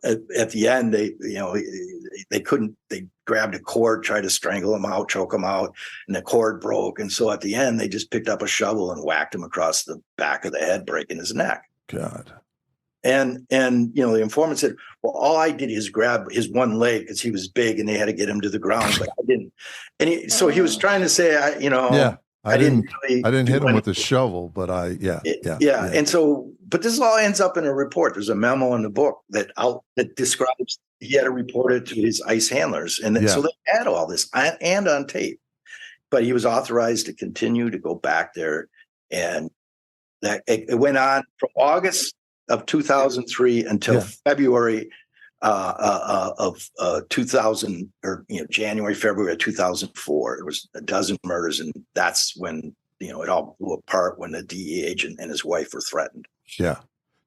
at the end, they grabbed a cord, tried to strangle him out, choke him out, and the cord broke. And so at the end, they just picked up a shovel and whacked him across the back of the head, breaking his neck. God. And the informant said, well, all I did is grab his one leg because he was big and they had to get him to the ground, but I didn't. And so he was trying to say, I didn't hit him with a shovel, but yeah. And so, but this all ends up in a report. There's a memo in the book that describes he had to report it to his ICE handlers. And so they had all this and on tape, but he was authorized to continue to go back there. And that it went on from August of 2003 until February of 2000, or January, February of 2004. There was a dozen murders, and that's when it all blew apart, when the DEA agent and his wife were threatened. Yeah.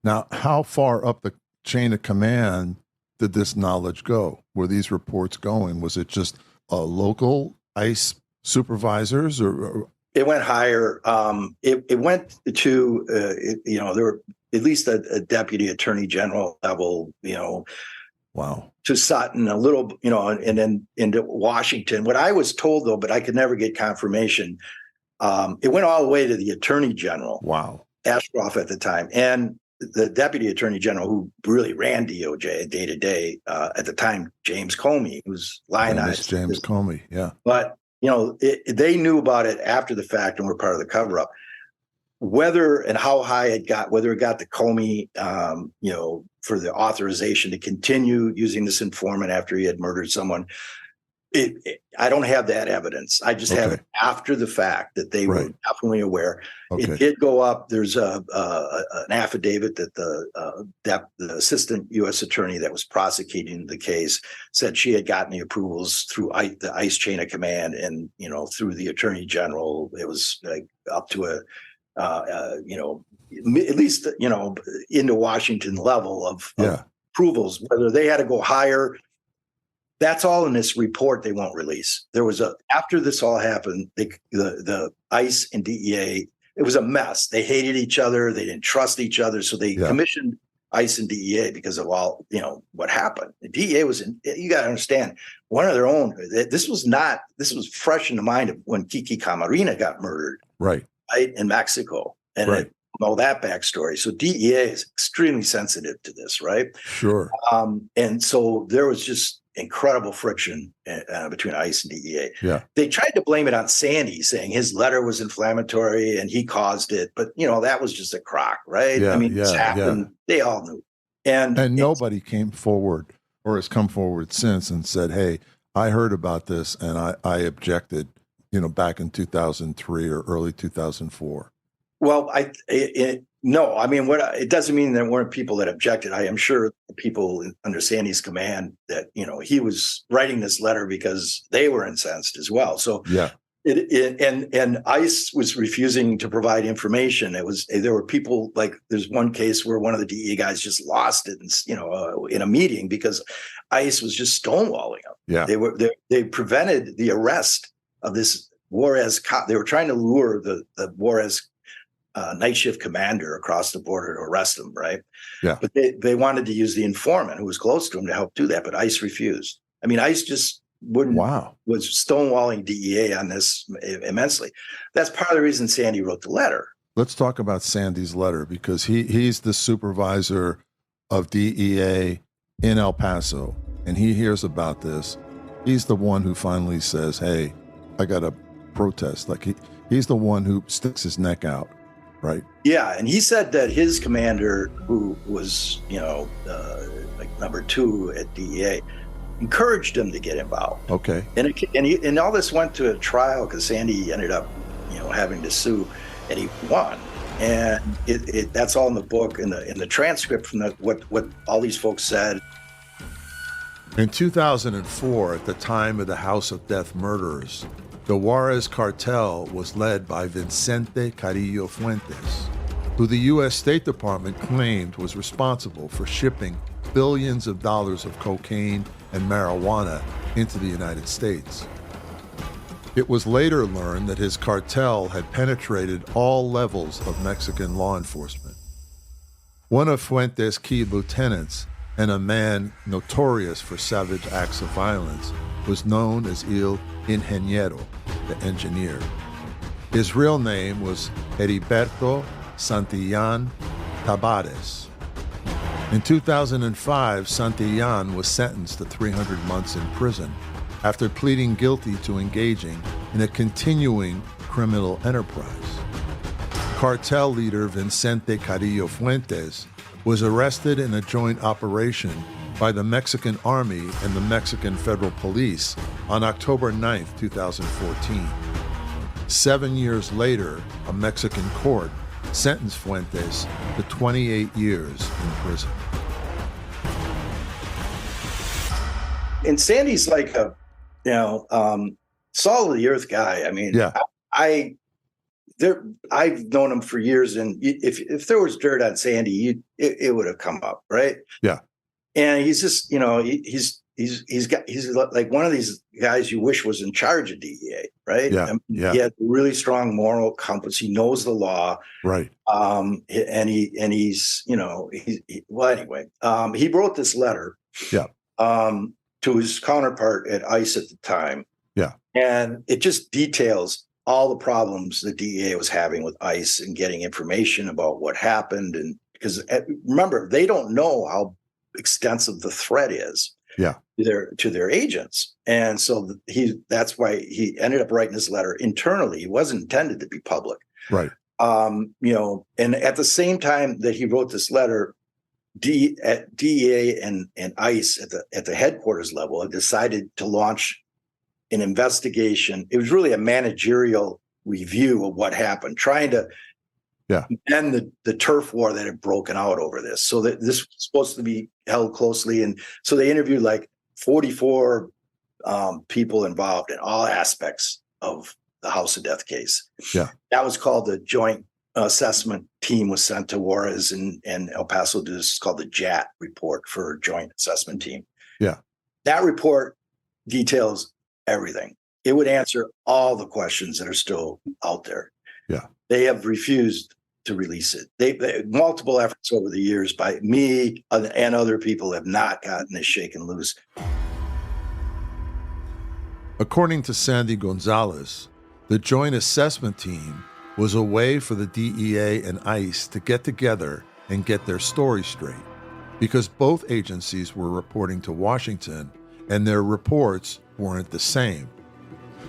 Now, how far up the chain of command did this knowledge go? Were these reports going? Was it just local ICE supervisors, or? It went higher. It went to there were at least a deputy attorney general level, wow, to Sutton, a little, and then into Washington. What I was told, though, but I could never get confirmation, it went all the way to the attorney general. Wow. Ashcroft at the time. And the deputy attorney general who really ran DOJ day to day at the time, James Comey, who's lionized. James Comey, yeah. But, they knew about it after the fact and were part of the cover-up. whether and how high it got, whether it got to Comey, for the authorization to continue using this informant after he had murdered someone. I don't have that evidence. I just have it after the fact that they were definitely aware. It did go up. There's an affidavit that the assistant U.S. attorney that was prosecuting the case said she had gotten the approvals through the ICE chain of command, and through the attorney general. It was like up to at least into Washington level of approvals. Whether they had to go higher. That's all in this report they won't release. There was after this all happened, the ICE and DEA, it was a mess. They hated each other. They didn't trust each other. So they commissioned ICE and DEA because of all, what happened. The DEA you got to understand, one of their own. This was fresh in the mind of when Kiki Camarena got murdered. Right. In Mexico. And all that backstory. So DEA is extremely sensitive to this, right? Sure. And so there was just incredible friction between ICE and DEA. Yeah. They tried to blame it on Sandy, saying his letter was inflammatory and he caused it. But, that was just a crock, right? Yeah, this happened. Yeah. They all knew. And nobody came forward or has come forward since and said, hey, I heard about this and I objected, back in 2003 or early 2004. Well, no. I mean, it doesn't mean there weren't people that objected. I am sure the people under Sandy's command that he was writing this letter because they were incensed as well. So and ICE was refusing to provide information. There were people like there's one case where one of the DEA guys just lost it, in a meeting because ICE was just stonewalling them. Yeah, they prevented the arrest of this Juarez cop. They were trying to lure the Juarez night shift commander across the border to arrest him, right? Yeah. But they wanted to use the informant who was close to him to help do that, but ICE refused. I mean, ICE just wouldn't. Wow. Was stonewalling DEA on this immensely. That's part of the reason Sandy wrote the letter. Let's talk about Sandy's letter because he's the supervisor of DEA in El Paso, and he hears about this. He's the one who finally says, "Hey, I got to protest." Like he's the one who sticks his neck out. Right. Yeah. And he said that his commander, who was, like number 2 at DEA, encouraged him to get involved. Okay. And all this went to a trial because Sandy ended up, having to sue, and he won. And that's all in the book, in the transcript from what all these folks said. In 2004, at the time of the House of Death murders, the Juarez Cartel was led by Vicente Carrillo Fuentes, who the U.S. State Department claimed was responsible for shipping billions of dollars of cocaine and marijuana into the United States. It was later learned that his cartel had penetrated all levels of Mexican law enforcement. One of Fuentes' key lieutenants, and a man notorious for savage acts of violence, was known as El Ingeniero, the engineer. His real name was Heriberto Santillán Tabares. In 2005, Santillán was sentenced to 300 months in prison after pleading guilty to engaging in a continuing criminal enterprise. Cartel leader Vicente Carrillo Fuentes was arrested in a joint operation by the Mexican Army and the Mexican Federal Police on October 9, 2014. 7 years later, a Mexican court sentenced Fuentes to 28 years in prison. And Sandy's like a, salt of the earth guy. I mean, I've known him for years, and if there was dirt on Sandy, it would have come up, right? Yeah. And he's just, he's like one of these guys you wish was in charge of DEA, right? Yeah. I mean, he had really strong moral compass. He knows the law, right? And he's, well, anyway, he wrote this letter, to his counterpart at ICE at the time, and it just details all the problems the DEA was having with ICE and getting information about what happened, and because remember, they don't know how extensive the threat is to their agents. And so that's why he ended up writing this letter internally. It wasn't intended to be public. Right. And at the same time that he wrote this letter, DEA and ICE at the headquarters level had decided to launch an investigation. It was really a managerial review of what happened, trying to end the turf war that had broken out over this. So that this was supposed to be held closely. And so they interviewed like 44 people involved in all aspects of the House of Death case. Yeah. That was called the Joint Assessment Team, was sent to Juarez and El Paso. This is called the JAT report for Joint Assessment Team. Yeah. That report details everything. It would answer all the questions that are still out there. Yeah. They have refused to release it. They multiple efforts over the years by me and other people have not gotten this shaken loose. According to Sandy Gonzalez, the Joint Assessment Team was a way for the DEA and ICE to get together and get their story straight, because both agencies were reporting to Washington and their reports weren't the same.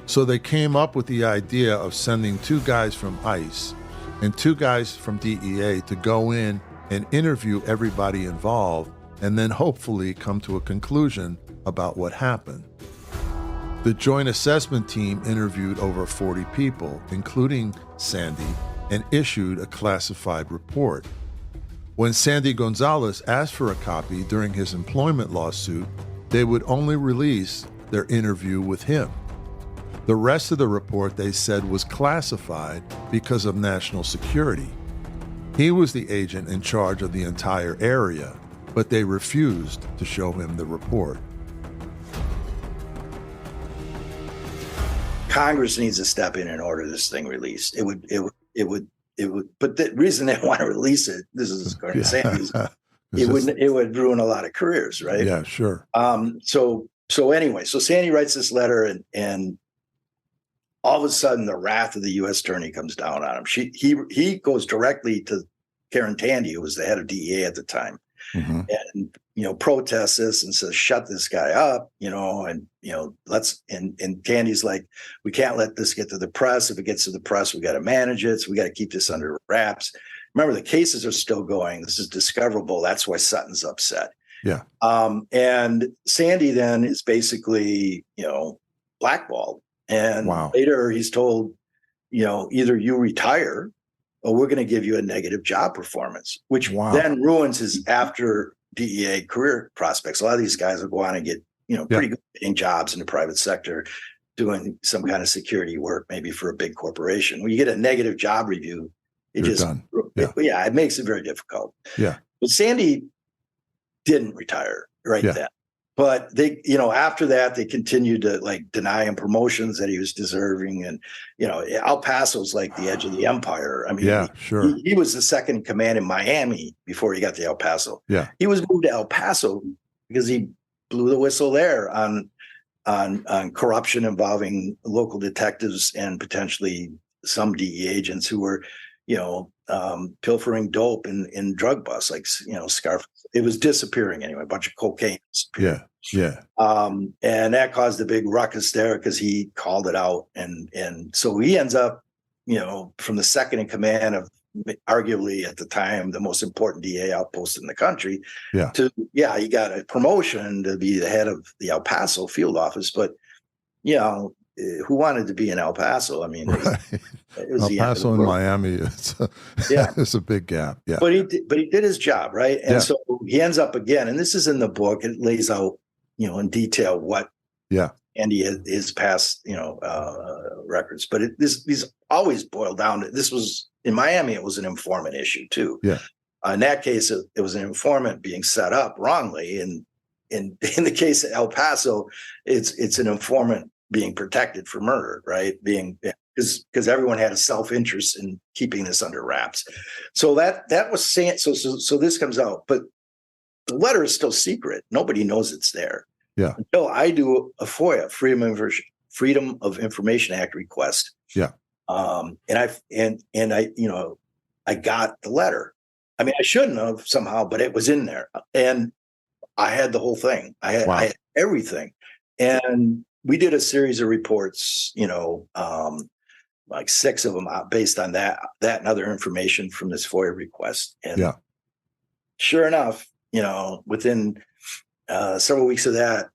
So they came up with the idea of sending 2 guys from ICE and 2 guys from DEA to go in and interview everybody involved and then hopefully come to a conclusion about what happened. The Joint Assessment Team interviewed over 40 people, including Sandy, and issued a classified report. When Sandy Gonzalez asked for a copy during his employment lawsuit, they would only release their interview with him. The rest of the report, they said, was classified because of national security. He was the agent in charge of the entire area, but they refused to show him the report. Congress needs to step in and order this thing released. It would. But the reason they want to release it, this is according to Sandy, it would ruin a lot of careers, right? Yeah, sure. So anyway, so Sandy writes this letter, and all of a sudden the wrath of the U.S. attorney comes down on him. He goes directly to Karen Tandy, who was the head of DEA at the time, and protests this and says, "Shut this guy up," and and Tandy's like, "We can't let this get to the press. If it gets to the press, we got to manage it. So we got to keep this under wraps." Remember, the cases are still going. This is discoverable. That's why Sutton's upset. Yeah. And Sandy then is basically, blackballed. And later he's told, either you retire or we're going to give you a negative job performance, which then ruins his after DEA career prospects. A lot of these guys will go on and get, pretty good paying jobs in the private sector, doing some kind of security work, maybe for a big corporation. When you get a negative job review, it it makes it very difficult. Yeah. But Sandy didn't retire then. But they, after that, they continued to deny him promotions that he was deserving. And, El Paso's like the edge of the empire. I mean, sure. He was the second in command in Miami before he got to El Paso. Yeah. He was moved to El Paso because he blew the whistle there on corruption involving local detectives and potentially some DEA agents who were, pilfering dope in drug busts, Scarf. It was disappearing anyway, a bunch of cocaine. Yeah. And that caused a big ruckus there because he called it out. And so he ends up, from the second in command of arguably at the time the most important DA outpost in the country he got a promotion to be the head of the El Paso field office. But, who wanted to be in El Paso? I mean, it was El Paso and Miami. It's a big gap. Yeah, but he did his job, right? And so he ends up again, and this is in the book. It lays out, in detail what Andy his past, records. But these always boil down to this was in Miami. It was an informant issue too. Yeah. In that case, it was an informant being set up wrongly, and in the case of El Paso, it's an informant being protected for murder, right? Because everyone had a self-interest in keeping this under wraps. So that was saying, so this comes out, but the letter is still secret. Nobody knows it's there. Yeah. Until I do a FOIA, Freedom of Information Act request. Yeah. And I got the letter. I mean, I shouldn't have somehow, but it was in there. And I had the whole thing. I had everything. And we did a series of reports, like 6 of them out based on that and other information from this FOIA request. And sure enough, within several weeks of that,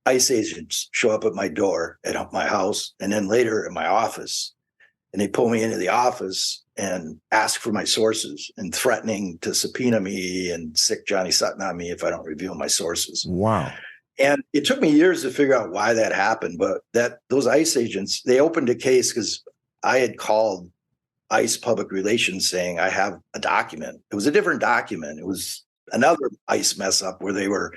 ICE agents show up at my door at my house, and then later at my office, and they pull me into the office and ask for my sources and threatening to subpoena me and sick Johnny Sutton on me if I don't reveal my sources. Wow. And it took me years to figure out why that happened, but those ICE agents, they opened a case because I had called ICE public relations saying I have a document. It was a different document. It was another ICE mess up where they were,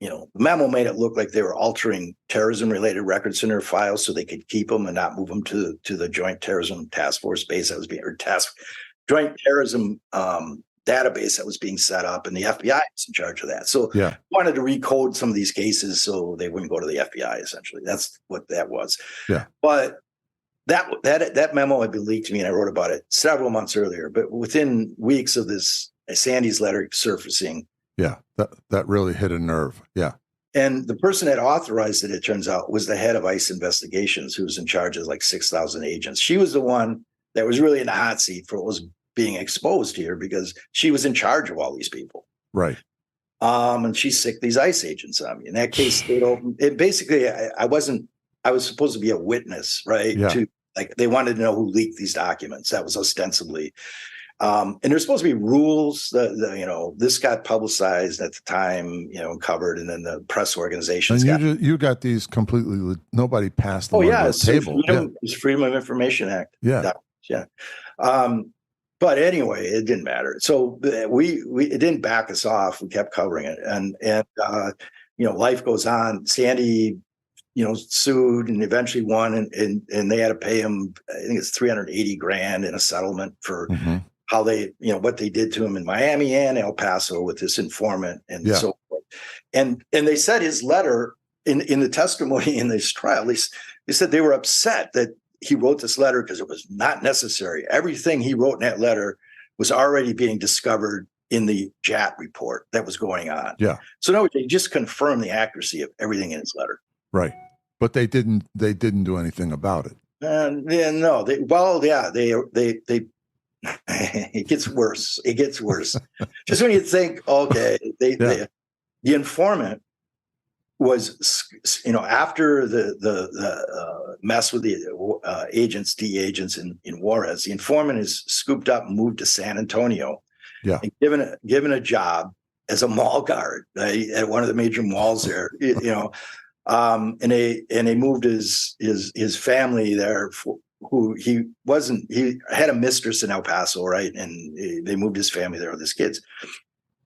the memo made it look like they were altering terrorism-related records in their files so they could keep them and not move them to the Joint Terrorism Task Force base that was being, or Joint Terrorism database that was being set up, and the FBI was in charge of that. So wanted to recode some of these cases so they wouldn't go to the FBI. Essentially, that's what that was. Yeah. But that memo had been leaked to me, and I wrote about it several months earlier. But within weeks of this Sandy's letter surfacing. Yeah, that really hit a nerve. Yeah. And the person that authorized it turns out, was the head of ICE investigations, who was in charge of like 6,000 agents. She was the one that was really in the hot seat for what was being exposed here because she was in charge of all these people. Right. And she sicked these ICE agents on me. In that case, basically, I was supposed to be a witness, right? Yeah. They wanted to know who leaked these documents. That was ostensibly. And there's supposed to be rules that, this got publicized at the time, covered, and then the press organizations. And you got these completely, nobody passed them on the table. It's Freedom of Information Act. Yeah. Yeah. But anyway, it didn't matter. So it didn't back us off. We kept covering it. And life goes on. Sandy, sued and eventually won, and they had to pay him, I think it's $380,000 in a settlement for how they, what they did to him in Miami and El Paso with this informant and so forth. And they said his letter in the testimony in this trial, they said they were upset that he wrote this letter because it was not necessary. Everything he wrote in that letter was already being discovered in the JAT report that was going on. Yeah. So no, they just confirmed the accuracy of everything in his letter. Right. But they didn't do anything about it. No, it gets worse. It gets worse. Just when you think, okay, the informant was, after the mess with the DE agents in Juarez, the informant is scooped up and moved to San Antonio. Yeah, and given a job as a mall guard at one of the major malls there. And they moved his family there. He had a mistress in El Paso, right? And they moved his family there with his kids.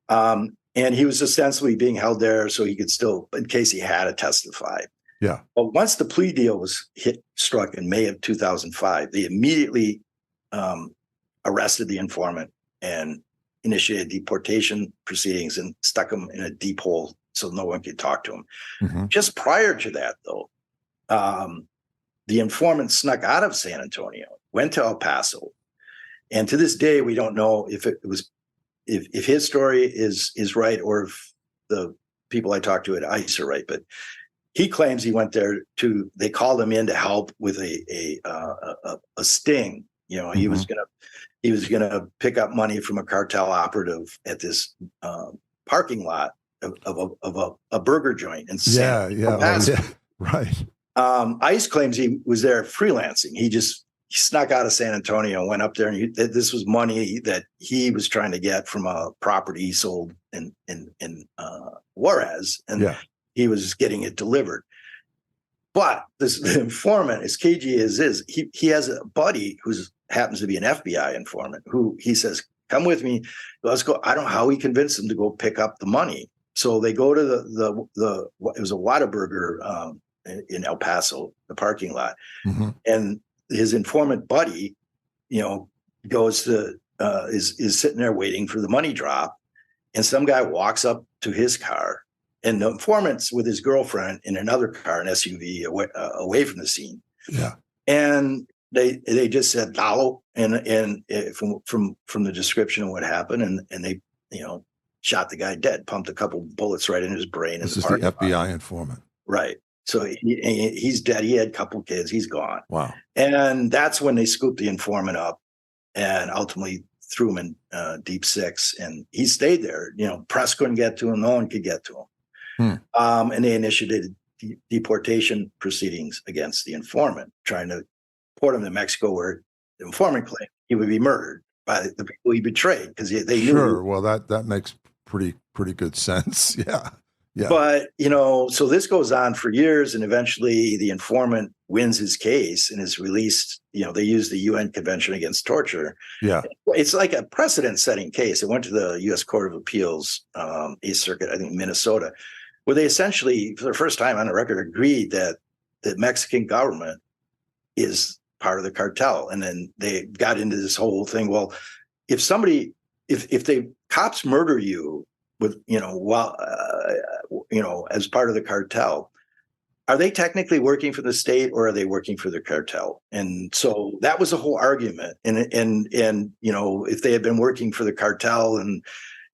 And he was ostensibly being held there so he could still, in case he had to testify. Yeah. But once the plea deal was struck in May of 2005, they immediately arrested the informant and initiated deportation proceedings and stuck him in a deep hole so no one could talk to him. Mm-hmm. Just prior to that, though, the informant snuck out of San Antonio, went to El Paso, and to this day we don't know if his story is right or if the people I talked to at ICE are right. But he claims he went there they called him in to help with a sting. Mm-hmm. he was gonna pick up money from a cartel operative at this parking lot of a burger joint in San Paso. Right. ICE claims he was there freelancing. He snuck out of San Antonio and went up there, and this was money that he was trying to get from a property he sold in Juarez, and he was getting it delivered. But the informant, as cagey as is, he has a buddy who happens to be an FBI informant who he says, "Come with me, let's go." I don't know how he convinced him to go pick up the money. So they go to it was a Whataburger in El Paso, the parking lot, mm-hmm. and his informant buddy, goes to is sitting there waiting for the money drop, and some guy walks up to his car, and the informant's with his girlfriend in another car, an SUV, away from the scene. Yeah, and they just said "Dalo," and from the description of what happened, and they shot the guy dead, pumped a couple bullets right in his brain. This is the FBI informant. Right. So he's dead. He had a couple kids. He's gone. Wow. And that's when they scooped the informant up and ultimately threw him in deep six. And he stayed there. Press couldn't get to him. No one could get to him. And they initiated deportation proceedings against the informant, trying to deport him to Mexico, where the informant claimed he would be murdered by the people he betrayed, because they knew. Sure. Well, that makes pretty good sense. Yeah. Yeah. But, so this goes on for years, and eventually the informant wins his case and is released. They use the UN Convention Against Torture. Yeah. It's like a precedent-setting case. It went to the U.S. Court of Appeals, 8th Circuit, I think, Minnesota, where they essentially, for the first time on the record, agreed that the Mexican government is part of the cartel. And then they got into this whole thing. Well, if the cops murder you with, as part of the cartel, are they technically working for the state, or are they working for the cartel? And so that was a whole argument. And if they had been working for the cartel and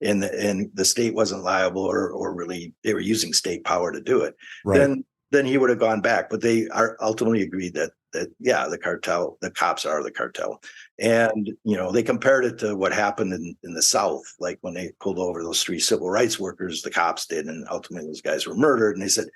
the state wasn't liable, or really they were using state power to do it, right, then he would have gone back. But they are ultimately agreed that the cartel, the cops are the cartel. And, they compared it to what happened in the South, like when they pulled over those 3 civil rights workers, the cops did, and ultimately those guys were murdered. And they said,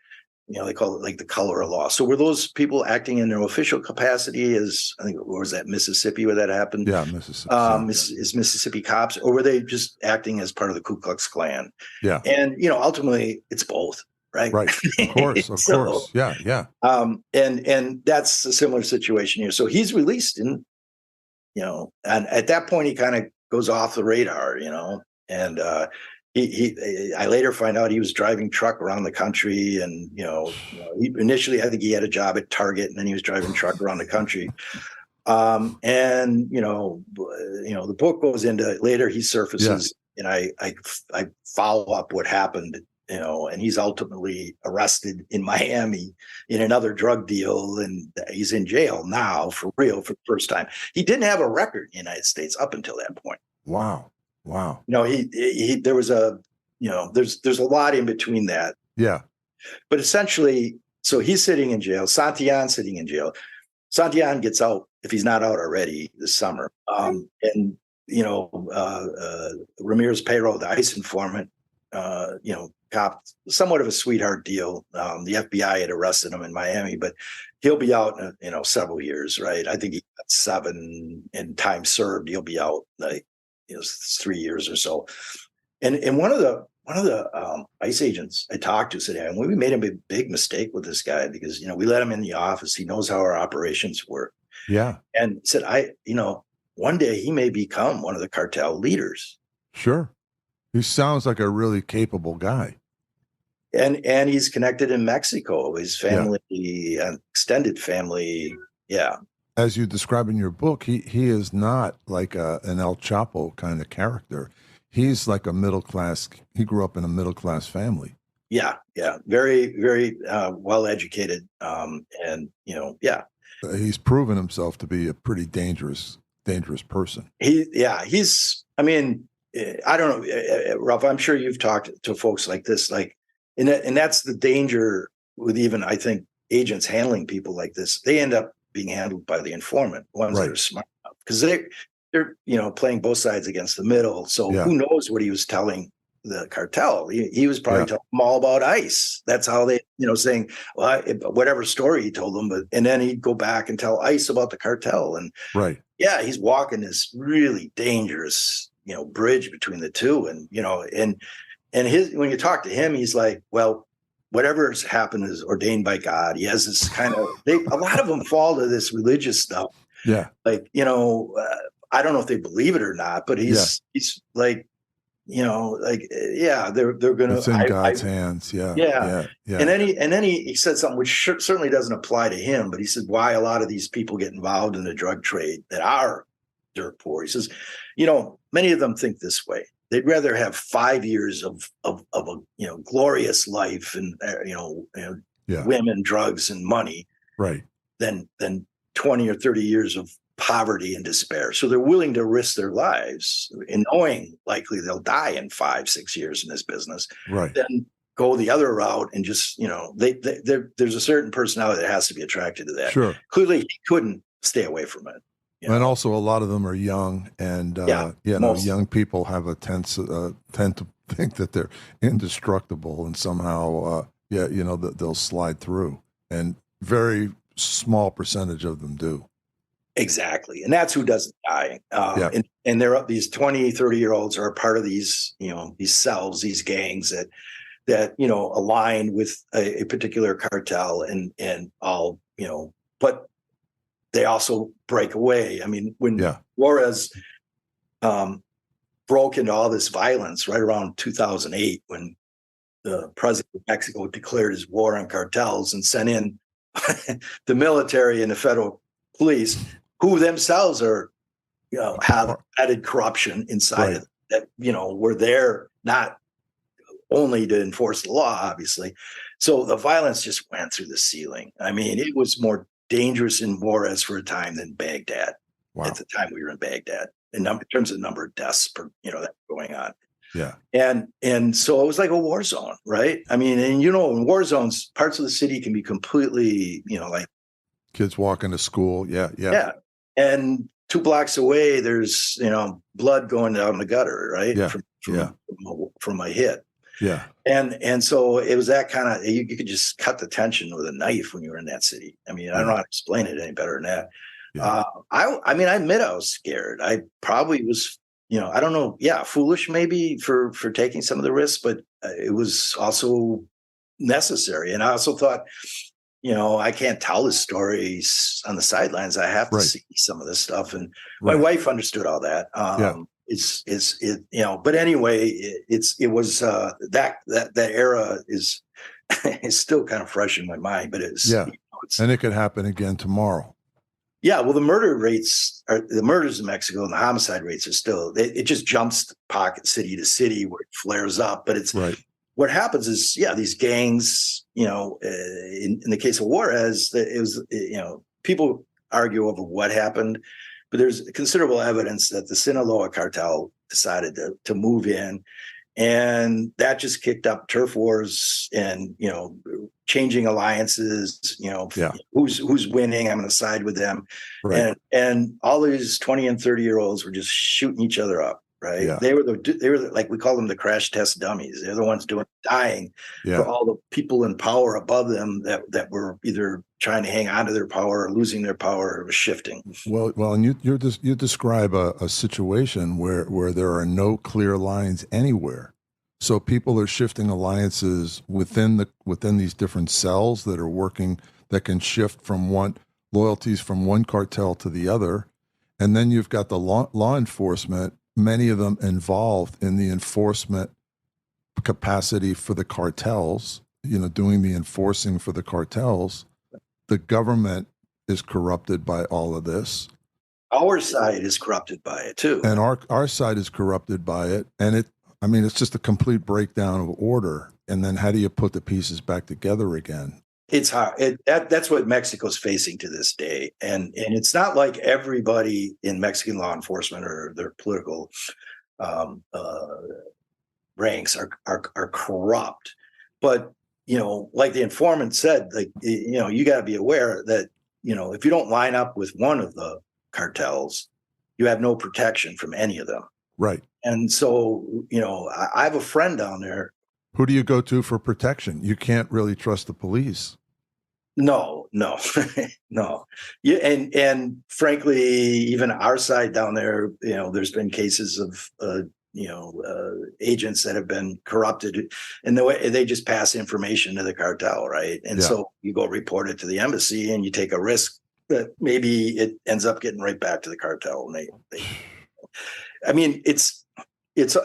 they call it like the color of law. So were those people acting in their official capacity as, I think, or was that Mississippi where that happened? Yeah, Mississippi. Is Mississippi cops, or were they just acting as part of the Ku Klux Klan? Yeah. And, ultimately it's both. Right. Right. Of course. Of course. Yeah. Yeah. And that's a similar situation here. So he's released, and, and at that point he kind of goes off the radar, and I later find out he was driving truck around the country, and, initially I think he had a job at Target, and then he was driving truck around the country. And, the book goes into, later he surfaces, and I follow up what happened, and he's ultimately arrested in Miami in another drug deal, and he's in jail now for real for the first time. He didn't have a record in the United States up until that point. Wow. He there was there's a lot in between that. Yeah. But essentially, so he's sitting in jail. Santillan's sitting in jail. Santillan gets out, if he's not out already, this summer. And Ramirez Pero, the ICE informant, cop, somewhat of a sweetheart deal. The FBI had arrested him in Miami, but he'll be out in several years, right? I think he got 7 in time served. He'll be out 3 years or so. And one of the ICE agents I talked to said, "Hey, we made a big mistake with this guy, because we let him in the office. He knows how our operations work." Yeah. And said, one day he may become one of the cartel leaders. Sure. He sounds like a really capable guy. And he's connected in Mexico, his family, extended family. Yeah. As you describe in your book, he is not like an El Chapo kind of character. He's like a middle class. He grew up in a middle class family. Yeah. Yeah. Very, very well educated. And, he's proven himself to be a pretty dangerous person. I mean, I don't know, Ralph, I'm sure you've talked to folks like this, and that's the danger with even, I think, agents handling people like this. They end up being handled by the informant, ones that are smart enough, because they're playing both sides against the middle. So who knows what he was telling the cartel? He was probably telling them all about ICE. That's how they, saying, well, whatever story he told them, and then he'd go back and tell ICE about the cartel. And he's walking this really dangerous, bridge between the two. And, and when you talk to him, he's like, well, whatever's happened is ordained by God. He has this kind of, a lot of them fall to this religious stuff. Yeah. Like, I don't know if they believe it or not, but he's like, they're going to, it's in God's hands. Yeah. And then he said something which certainly doesn't apply to him, but he said why a lot of these people get involved in the drug trade that are dirt poor. He says, many of them think this way. They'd rather have 5 years of a glorious life and women, drugs, and money, right, than 20 or 30 years of poverty and despair. So they're willing to risk their lives, and knowing likely they'll die in 5-6 years in this business, right, than go the other route and just, there's a certain personality that has to be attracted to that. Sure. Clearly, he couldn't stay away from it. And also, a lot of them are young, and young people have a tend to think that they're indestructible, and somehow, that they'll slide through, and very small percentage of them do. Exactly. And that's who doesn't die. And there are these 20, 30-year-olds are a part of these, these cells, these gangs that align with a particular cartel and all, but they also break away. I mean, when Juarez broke into all this violence right around 2008, when the president of Mexico declared his war on cartels and sent in the military and the federal police, who themselves are, have added corruption inside of that, were there not only to enforce the law, obviously. So the violence just went through the ceiling. I mean, it was more dangerous in Juarez for a time than Baghdad. Wow. At the time we were in Baghdad, in terms of the number of deaths per, that going on. Yeah. And so it was like a war zone, right? I mean, and in war zones, parts of the city can be completely, like kids walking to school. Yeah. And 2 blocks away, there's, blood going down the gutter, right? Yeah. From a hit. Yeah. And so it was that kind of, you could just cut the tension with a knife when you were in that city. I mean, I don't know how to explain it any better than that. Yeah. I admit I was scared. I probably was, I don't know. Yeah. Foolish maybe for taking some of the risks, but it was also necessary. And I also thought, I can't tell this story on the sidelines. I have to see some of this stuff. And my wife understood all that. But anyway, it was that era is still kind of fresh in my mind, but and it could happen again tomorrow. Yeah. Well, the murders in Mexico and the homicide rates are still, it just jumps pocket city to city where it flares up, but it's what happens is, these gangs, in the case of Juarez, it was, people argue over what happened, but there's considerable evidence that the Sinaloa cartel decided to move in, and that just kicked up turf wars and, changing alliances, who's winning, I'm going to side with them. Right. And all these 20 and 30-year-olds were just shooting each other up. Right. Yeah. They were like, we call them the crash test dummies. They're the ones dying for all the people in power above them that were either trying to hang on to their power or losing their power or shifting. Well, and you describe a situation where there are no clear lines anywhere. So people are shifting alliances within these different cells that are working, that can shift from loyalties from one cartel to the other. And then you've got the law enforcement, many of them involved in the enforcement capacity for the cartels, doing the enforcing for the cartels. The government is corrupted by all of this. Our side is corrupted by it too. And our side is corrupted by it. And it's just a complete breakdown of order. And then how do you put the pieces back together again? It's hard. That's what Mexico's facing to this day. And it's not like everybody in Mexican law enforcement or their political ranks are corrupt. But, like the informant said, you got to be aware that, if you don't line up with one of the cartels, you have no protection from any of them. Right. And so, I have a friend down there. Who do you go to for protection? You can't really trust the police. No. No. Yeah, and frankly, even our side down there, there's been cases of agents that have been corrupted, and the way they just pass information to the cartel, right? And so you go report it to the embassy, and you take a risk that maybe it ends up getting right back to the cartel. And it's that's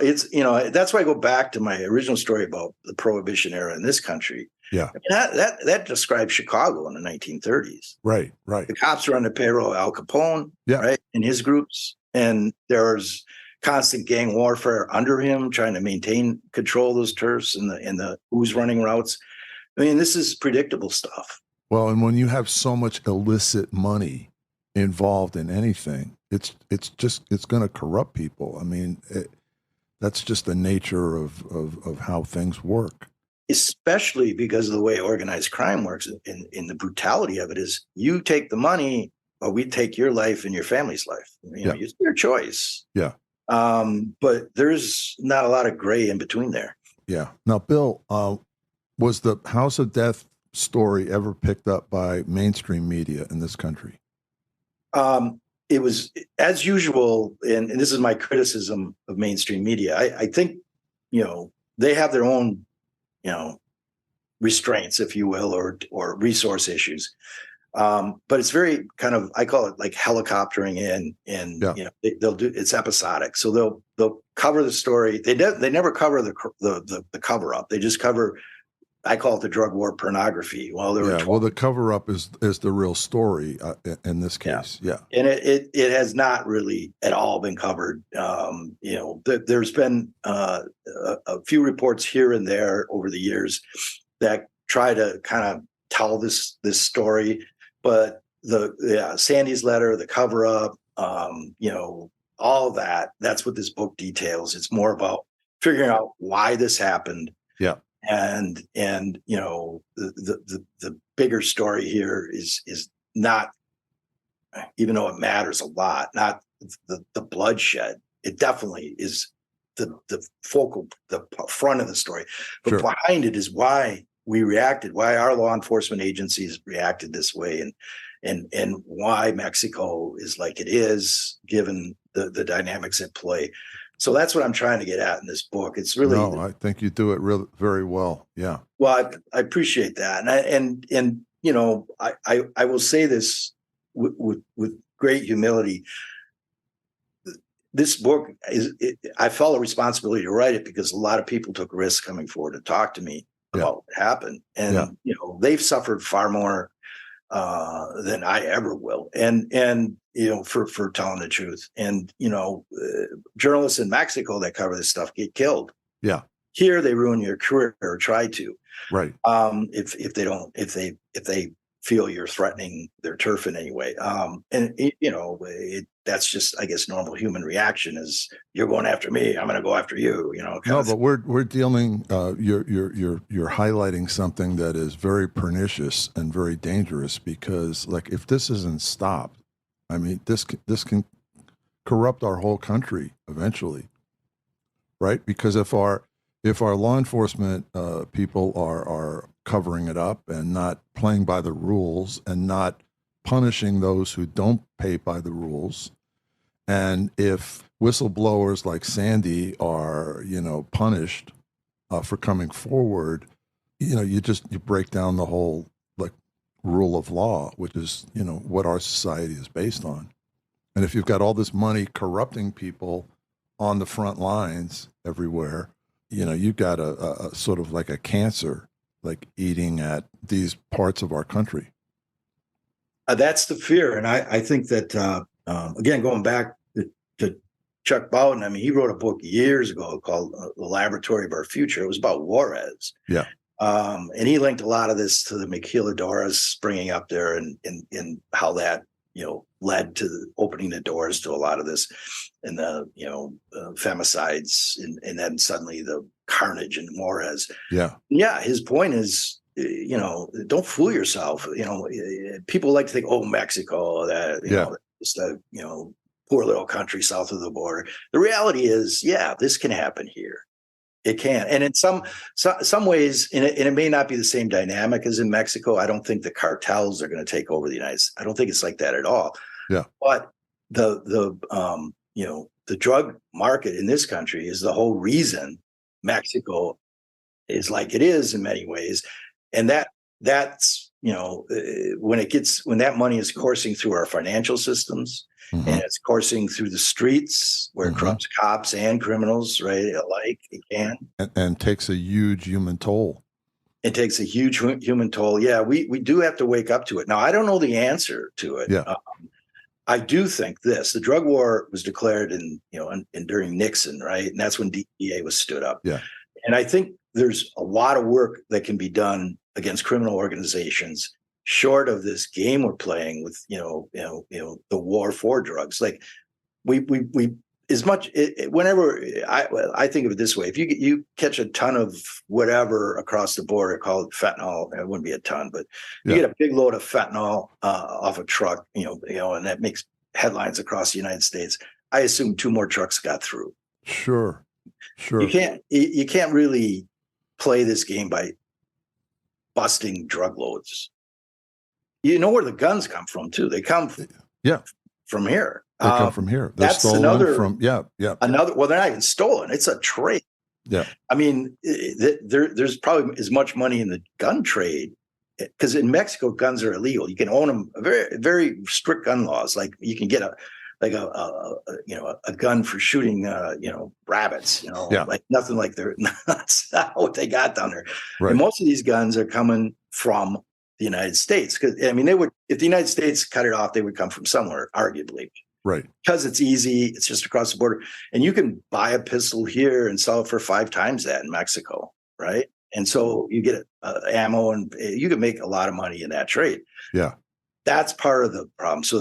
why I go back to my original story about the Prohibition era in this country. Yeah, that describes Chicago in the 1930s. Right. The cops were on the payroll of Al Capone, right, and his groups, and there's constant gang warfare under him, trying to maintain control of those turfs and the who's running routes. I mean, this is predictable stuff. Well, and when you have so much illicit money involved in anything, it's going to corrupt people. I mean, that's just the nature of how things work. especially because of the way organized crime works in the brutality of it is you take the money or we take your life and your family's life. It's your choice. Yeah. But there's not a lot of gray in between there. Yeah. Now, Bill, was the House of Death story ever picked up by mainstream media in this country? It was, as usual, and this is my criticism of mainstream media. I think, they have their own, restraints, if you will, or resource issues. But it's very kind of, I call it like helicoptering in, and they'll do, it's episodic. So they'll cover the story. They never cover the cover up. They just cover, I call it the drug war pornography. Well, the cover up is the real story in this case. Yeah. And it has not really at all been covered. There's been a few reports here and there over the years that try to kind of tell this story, but Sandy's letter, the cover up, all of that's what this book details. It's more about figuring out why this happened. Yeah. And the bigger story here is not, even though it matters a lot, not the bloodshed. It definitely is the front of the story, but behind it is why we reacted, why our law enforcement agencies reacted this way, and why Mexico is like it is, given the dynamics at play. So that's what I'm trying to get at in this book. It's really, I think you do it very well. Yeah. Well, I appreciate that. And I will say this with great humility. This book I felt a responsibility to write it because a lot of people took risks coming forward to talk to me about what happened. And, they've suffered far more than I ever will. And for telling the truth. And, journalists in Mexico that cover this stuff get killed. Yeah. Here they ruin your career or try to. Right. If they feel you're threatening their turf in any way. That's just, I guess, normal human reaction is you're going after me, I'm going to go after you, No, but we're dealing, you're highlighting something that is very pernicious and very dangerous, because like, if this isn't stopped, I mean, this can corrupt our whole country eventually, right? Because if our law enforcement people are covering it up and not playing by the rules and not punishing those who don't play by the rules, and if whistleblowers like Sandy are, punished for coming forward, you break down the whole rule of law, which is, what our society is based on. And if you've got all this money corrupting people on the front lines everywhere, you've got a sort of like a cancer, like eating at these parts of our country. That's the fear. And I think that, again, going back to Chuck Bowden, I mean, he wrote a book years ago called The Laboratory of Our Future. It was about Juarez. Yeah. And he linked a lot of this to the maquiladoras springing up there and how that, led to opening the doors to a lot of this and the, femicides and then suddenly the carnage in Juarez. Yeah. Yeah. His point is, don't fool yourself. People like to think, oh, Mexico, it's the, poor little country south of the border. The reality is, this can happen here. It can. And in some ways, and it may not be the same dynamic as in Mexico. I don't think the cartels are going to take over the United States. I don't think it's like that at all. Yeah. But the drug market in this country is the whole reason Mexico is like it is in many ways. And that's, when that money is coursing through our financial systems, mm-hmm. and it's coursing through the streets where mm-hmm. cops and criminals, right, alike, it can. And takes a huge human toll. It takes a huge human toll. Yeah, we do have to wake up to it. Now, I don't know the answer to it. Yeah. I do think the drug war was declared during Nixon, right? And that's when DEA was stood up. Yeah. And I think there's a lot of work that can be done against criminal organizations short of this game we're playing with, the war for drugs. Like we whenever I think of it this way, if you catch a ton of whatever across the border, call it fentanyl, it wouldn't be a ton, but you get a big load of fentanyl off a truck, and that makes headlines across the United States. I assume 2 more trucks got through. Sure. You can't really play this game by busting drug loads. You know where the guns come from too. They come from here. They come from here. They're stolen from another. Well, they're not even stolen. It's a trade. Yeah. I mean, there's probably as much money in the gun trade because in Mexico, guns are illegal. You can own them. Very, very strict gun laws. Like you can get a gun for shooting, rabbits. Like nothing like that's not what they got down there. Right. And most of these guns are coming from the United States because they would, if the United States cut it off, they would come from somewhere, arguably. Right. Because it's easy. It's just across the border. And you can buy a pistol here and sell it for 5 times that in Mexico. Right. And so you get ammo and you can make a lot of money in that trade. Yeah. That's part of the problem. So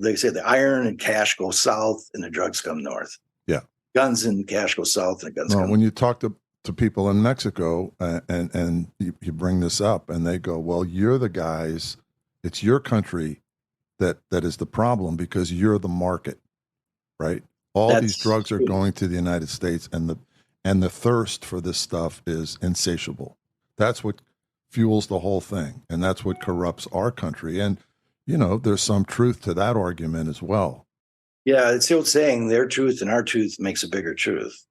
they say the iron and cash go south and the drugs come north. Yeah. Guns and cash go south and the guns come north. When you talk to people in Mexico and you bring this up and they go, well, you're the guys, it's your country that is the problem because you're the market, right? These drugs are going to the United States and the thirst for this stuff is insatiable. That's what fuels the whole thing. And that's what corrupts our country. And, there's some truth to that argument as well. Yeah, it's the old saying, their truth and our truth makes a bigger truth.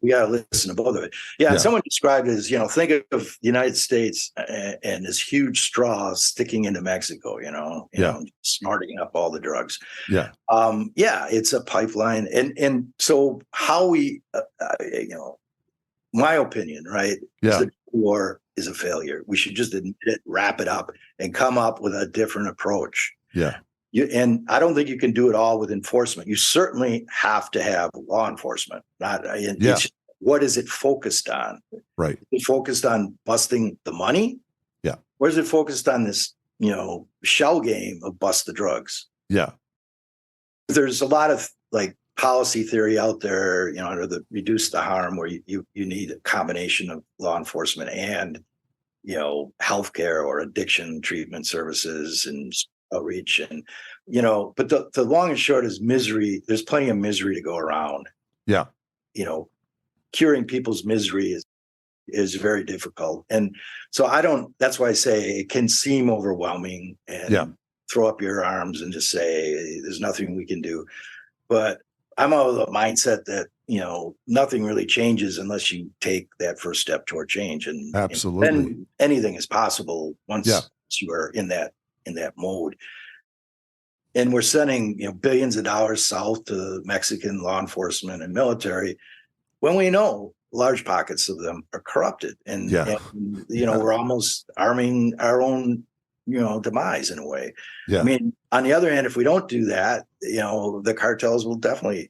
We got to listen to both of it. Yeah, and someone described it as, think of the United States and this huge straw sticking into Mexico, snorting up all the drugs. Yeah. It's a pipeline. And so how we, my opinion, right, is the war is a failure. We should just admit it, wrap it up, and come up with a different approach. Yeah. And I don't think you can do it all with enforcement. You certainly have to have law enforcement. What is it focused on? Right. Is it focused on busting the money? Yeah. Or is it focused on this, shell game of bust the drugs? Yeah. There's a lot of policy theory out there, under the reduce the harm, where you need a combination of law enforcement and, healthcare or addiction treatment services and outreach and but the long and short is misery. There's plenty of misery to go around. Curing people's misery is very difficult, and so that's why I say it can seem overwhelming and throw up your arms and just say there's nothing we can do. But I'm of the mindset that nothing really changes unless you take that first step toward change, and absolutely, and then anything is possible once you are in that mode. And we're sending billions of dollars south to Mexican law enforcement and military when we know large pockets of them are corrupted, and we're almost arming our own demise in a way. I mean, on the other hand, if we don't do that, the cartels will definitely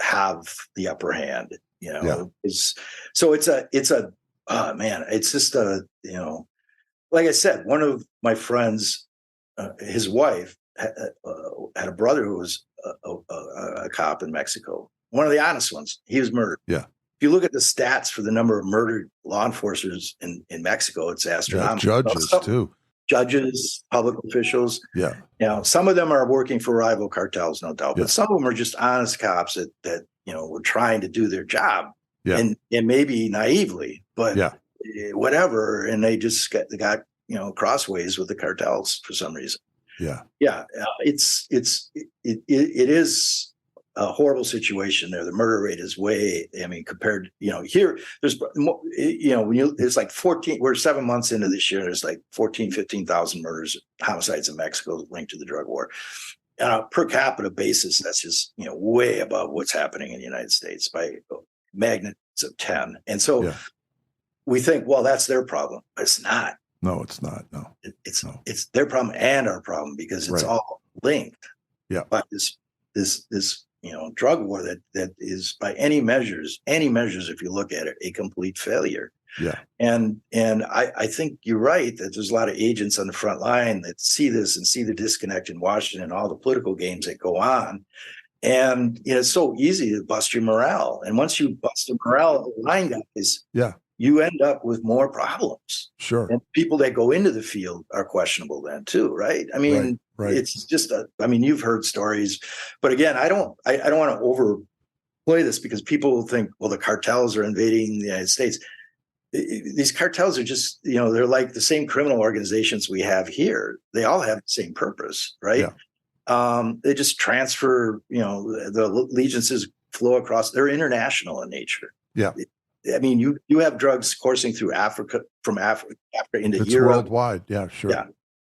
have the upper hand. So it's just like I said, one of my friends, his wife had a brother who was a cop in Mexico, one of the honest ones. He was murdered. Yeah. If you look at the stats for the number of murdered law enforcers in Mexico, it's astronomical. Judges too. Judges, public officials. Yeah. Some of them are working for rival cartels, no doubt, but some of them are just honest cops that were trying to do their job, and maybe naively, but whatever, and they just got crossways with the cartels for some reason. It is a horrible situation there. The murder rate is compared, here there's more, it's like 14, we're 7 months into this year. There's like 15,000 murders, homicides in Mexico linked to the drug war. On a per capita basis, that's just, way above what's happening in the United States by magnitudes of 10. And so we think, well, that's their problem. But it's not. No, it's not. No, it's their problem and our problem because it's all linked. By this drug war that is by any measures, if you look at it, a complete failure. And I think you're right that there's a lot of agents on the front line that see this and see the disconnect in Washington and all the political games that go on. And it's so easy to bust your morale. And once you bust the morale of the line guys, you end up with more problems. Sure. And people that go into the field are questionable then too, right? I mean, right. It's just you've heard stories, but again, I don't want to overplay this because people think, well, the cartels are invading the United States. These cartels are just, they're like the same criminal organizations we have here. They all have the same purpose, right? They just transfer, the allegiances flow across. They're international in nature. Yeah. I mean, you have drugs coursing through Africa, from Africa into it's Europe. Worldwide. Yeah, sure. Yeah.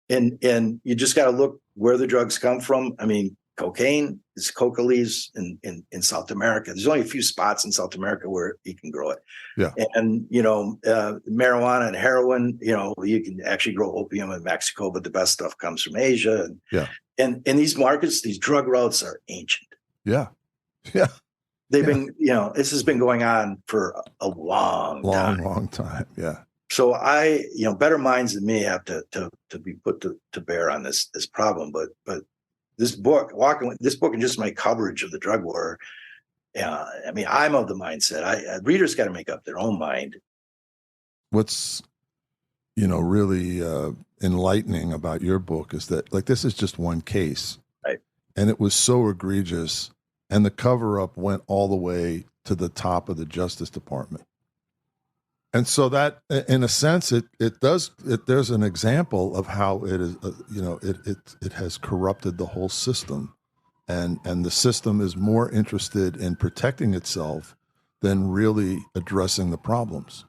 And you just got to look where the drugs come from. I mean, cocaine is coca leaves in South America. There's only a few spots in South America where you can grow it. Yeah. And, marijuana and heroin, you can actually grow opium in Mexico, but the best stuff comes from Asia. And these markets, these drug routes are ancient. Yeah. Yeah. They've been, this has been going on for a long time. Yeah. So better minds than me have to be put to bear on this problem. But this book and just my coverage of the drug war, I'm of the mindset. Readers got to make up their own mind. What's, really enlightening about your book is that, like, this is just one case. Right. And it was so egregious. And the cover-up went all the way to the top of the Justice Department. And so that, in a sense, there's an example of how it is, it has corrupted the whole system, and the system is more interested in protecting itself than really addressing the problems.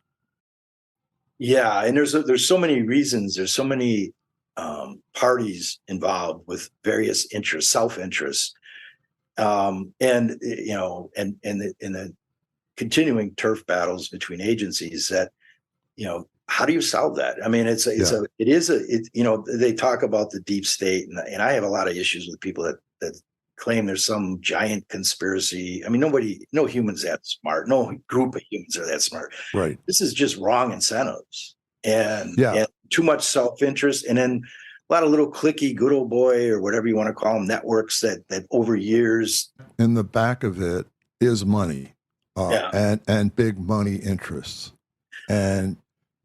Yeah, and there's so many reasons. There's so many parties involved with various interests, self-interests, and the continuing turf battles between agencies that, how do you solve that? I mean, they talk about the deep state, and I have a lot of issues with people that claim there's some giant conspiracy. I mean, no human's that smart. No group of humans are that smart. Right. This is just wrong incentives and too much self-interest. And then a lot of little cliquey, good old boy, or whatever you want to call them, networks that over years. In the back of it is money. And big money interests. And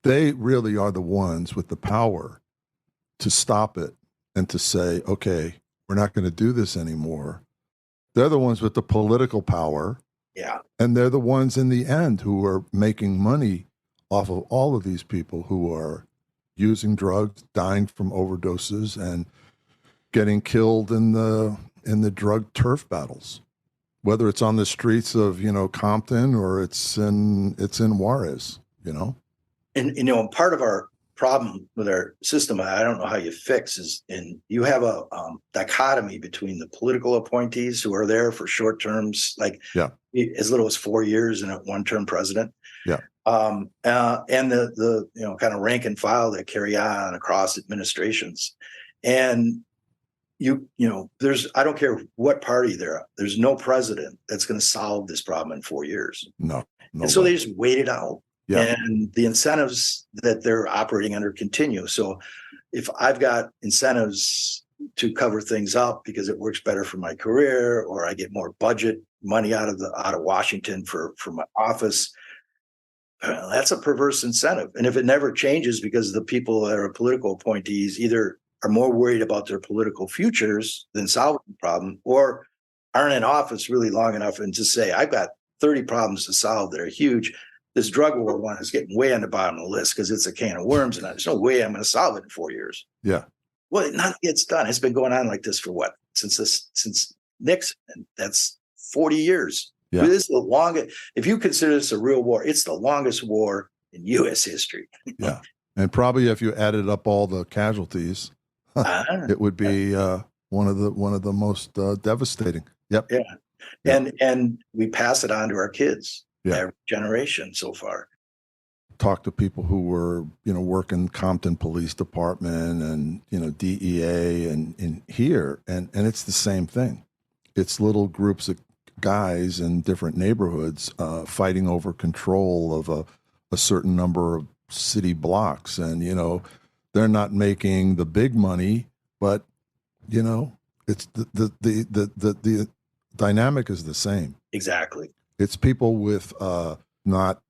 they really are the ones with the power to stop it and to say, okay, we're not going to do this anymore. They're the ones with the political power. Yeah. And they're the ones in the end who are making money off of all of these people who are using drugs, dying from overdoses, and getting killed in the drug turf battles. Whether it's on the streets of, Compton or it's in Juarez, And, part of our problem with our system, I don't know how you fix, is you have a dichotomy between the political appointees who are there for short terms, like as little as 4 years and a one-term president. Yeah. And the kind of rank and file that carry on across administrations. And I don't care what party there's no president that's going to solve this problem in 4 years. No. And so they just wait it out. Yeah. And the incentives that they're operating under continue. So if I've got incentives to cover things up because it works better for my career, or I get more budget money out of Washington for my office, that's a perverse incentive. And if it never changes because the people that are political appointees either are more worried about their political futures than solving the problem, or aren't in office really long enough and just say, I've got 30 problems to solve that are huge. This drug war one is getting way on the bottom of the list because it's a can of worms, and there's no way I'm going to solve it in 4 years. Yeah. Well, nothing gets done. It's been going on like this for what? Since Nixon, and that's 40 years. Yeah. This is the longest. If you consider this a real war, it's the longest war in U.S. history. Yeah. And probably if you added up all the casualties, it would be one of the most devastating. Yep. Yeah. And we pass it on to our kids. Every generation so far. Talk to people who were, working Compton Police Department and, DEA and here, and it's the same thing. It's little groups of guys in different neighborhoods fighting over control of a certain number of city blocks. And, they're not making the big money, but, it's the dynamic is the same. Exactly. It's people with not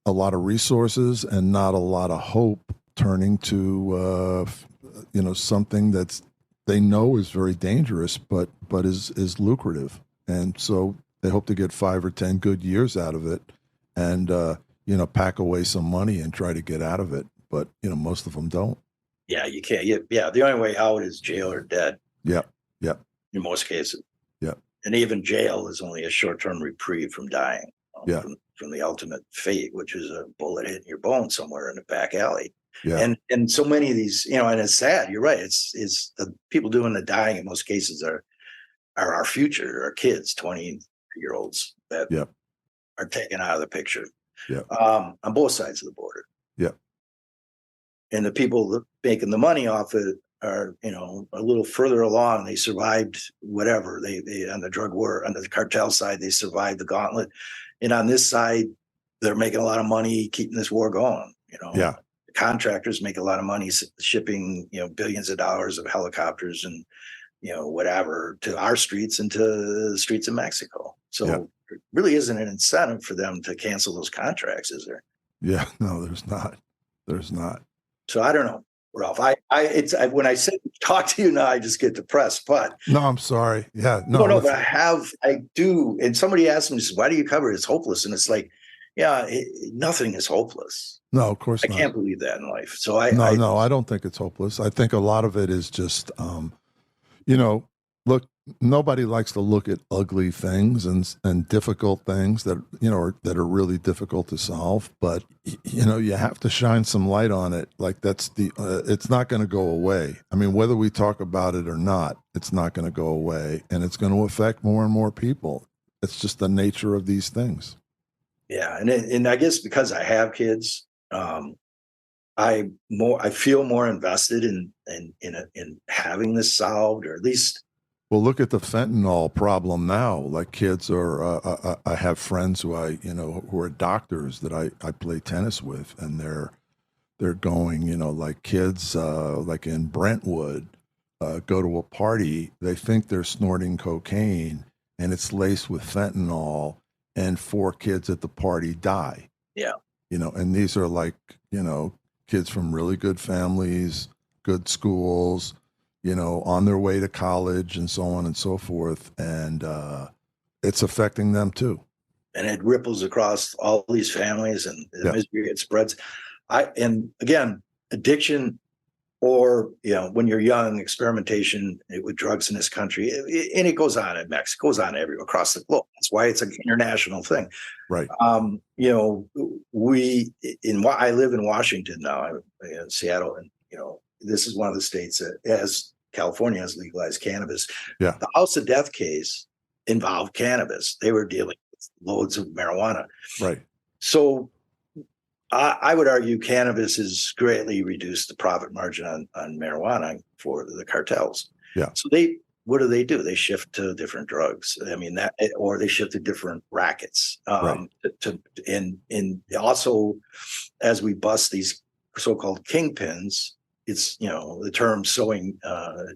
a lot of resources and not a lot of hope turning to something that's they know is very dangerous, but is lucrative, and so they hope to get 5 or 10 good years out of it, and pack away some money and try to get out of it. But most of them don't. Yeah, you can't. Yeah, the only way out is jail or dead. Yeah. In most cases. Yeah. And even jail is only a short-term reprieve from dying. Yeah. From the ultimate fate, which is a bullet hitting your bone somewhere in the back alley. Yeah. And so many of these, and it's sad. You're right. It's the people doing the dying in most cases are our future, our kids, 20-year-olds that are taken out of the picture. Yeah. On both sides of the border. Yeah. And the people that making the money off it are, a little further along. They survived whatever they on the drug war, on the cartel side, they survived the gauntlet. And on this side, they're making a lot of money keeping this war going. Yeah. The contractors make a lot of money shipping, billions of dollars of helicopters and, whatever to our streets and to the streets of Mexico. So there really isn't an incentive for them to cancel those contracts, is there? Yeah. No, there's not. There's not. So I don't know, Ralph. When I sit and talk to you now, I just get depressed. But no, I'm sorry. Yeah, no. But I do. And somebody asked me, "Why do you cover it? It's hopeless." And it's like, nothing is hopeless. No, of course not. I can't believe that in life. So I don't think it's hopeless. I think a lot of it is just, look, nobody likes to look at ugly things and difficult things that are really difficult to solve. But you have to shine some light on it. Like it's not going to go away. I mean, whether we talk about it or not, it's not going to go away, and it's going to affect more and more people. It's just the nature of these things. Yeah, and I guess because I have kids, I feel more invested in having this solved, or at least. Well, look at the fentanyl problem now. Like kids are, I have friends who who are doctors that I play tennis with, and they're going, like kids, like in Brentwood, go to a party. They think they're snorting cocaine, and it's laced with fentanyl, and 4 kids at the party die. Yeah. And these are like, kids from really good families, good schools, on their way to college and so on and so forth. And it's affecting them too. And it ripples across all these families, and the misery, it spreads. And again, addiction, or, when you're young, experimentation with drugs in this country, and it goes on in Mexico, goes on everywhere across the globe. That's why it's an international thing. Right. I live in Washington now, in Seattle, and, this is one of the states that, as California has legalized cannabis. Yeah. The House of Death case involved cannabis. They were dealing with loads of marijuana. Right. So I would argue cannabis has greatly reduced the profit margin on marijuana for the cartels. Yeah. So what do? They shift to different drugs. I mean, or they shift to different rackets. Right. And also, as we bust these so-called kingpins, it's, the term sowing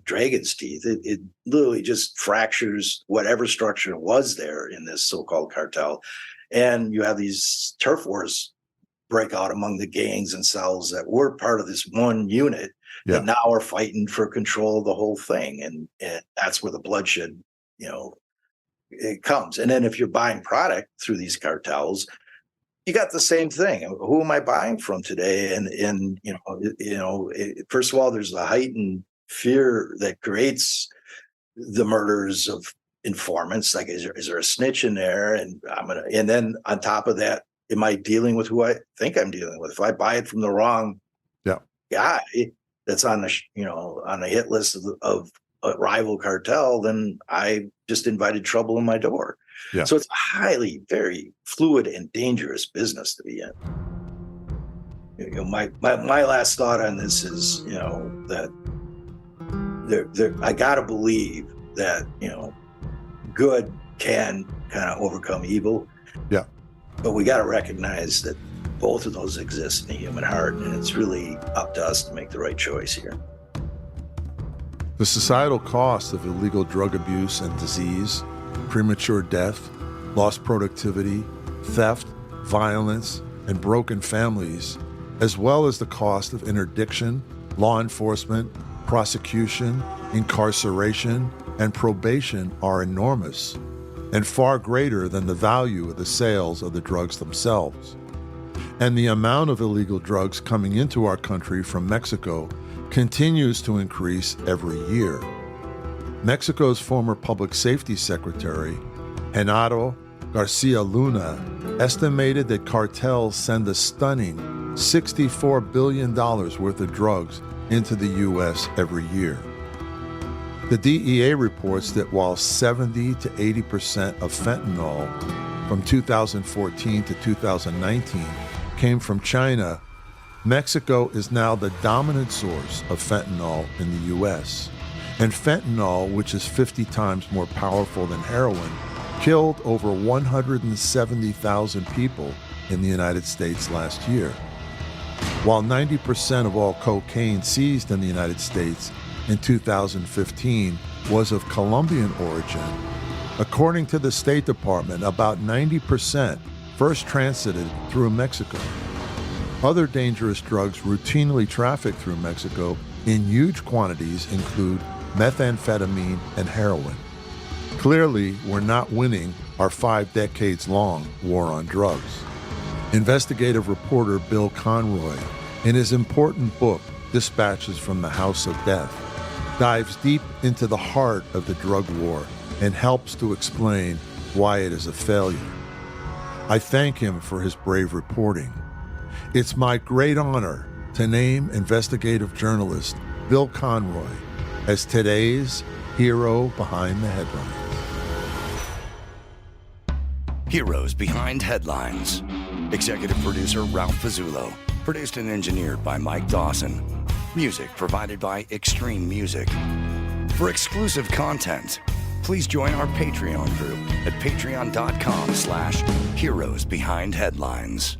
dragon's teeth. It literally just fractures whatever structure was there in this so-called cartel. And you have these turf wars break out among the gangs and cells that were part of this one unit that now are fighting for control of the whole thing. And that's where the bloodshed, it comes. And then if you're buying product through these cartels, you got the same thing. Who am I buying from today? And first of all, there's the heightened fear that creates the murders of informants. Like, is there a snitch in there? And then on top of that, am I dealing with who I think I'm dealing with? If I buy it from the wrong guy that's on the hit list of a rival cartel, then I just invited trouble in my door. Yeah. So it's a highly, very fluid and dangerous business to be in. My last thought on this is, that I gotta believe that, good can kind of overcome evil. Yeah. But we got to recognize that both of those exist in the human heart, and it's really up to us to make the right choice here. The societal cost of illegal drug abuse and disease premature death, lost productivity, theft, violence, and broken families, as well as the cost of interdiction, law enforcement, prosecution, incarceration, and probation are enormous and far greater than the value of the sales of the drugs themselves. And the amount of illegal drugs coming into our country from Mexico continues to increase every year. Mexico's former public safety secretary, Genaro Garcia Luna, estimated that cartels send a stunning $64 billion worth of drugs into the U.S. every year. The DEA reports that while 70 to 80% of fentanyl from 2014 to 2019 came from China, Mexico is now the dominant source of fentanyl in the U.S. And fentanyl, which is 50 times more powerful than heroin, killed over 170,000 people in the United States last year. While 90% of all cocaine seized in the United States in 2015 was of Colombian origin, according to the State Department, about 90% first transited through Mexico. Other dangerous drugs routinely trafficked through Mexico in huge quantities include methamphetamine and heroin. Clearly, we're not winning our 5 decades-long war on drugs. Investigative reporter Bill Conroy, in his important book, Dispatches from the House of Death, dives deep into the heart of the drug war and helps to explain why it is a failure. I thank him for his brave reporting. It's my great honor to name investigative journalist Bill Conroy as today's hero behind the headlines. Heroes Behind Headlines. Executive producer Ralph Pizzulo. Produced and engineered by Mike Dawson. Music provided by Extreme Music. For exclusive content, please join our Patreon group at patreon.com/heroesbehindheadlines.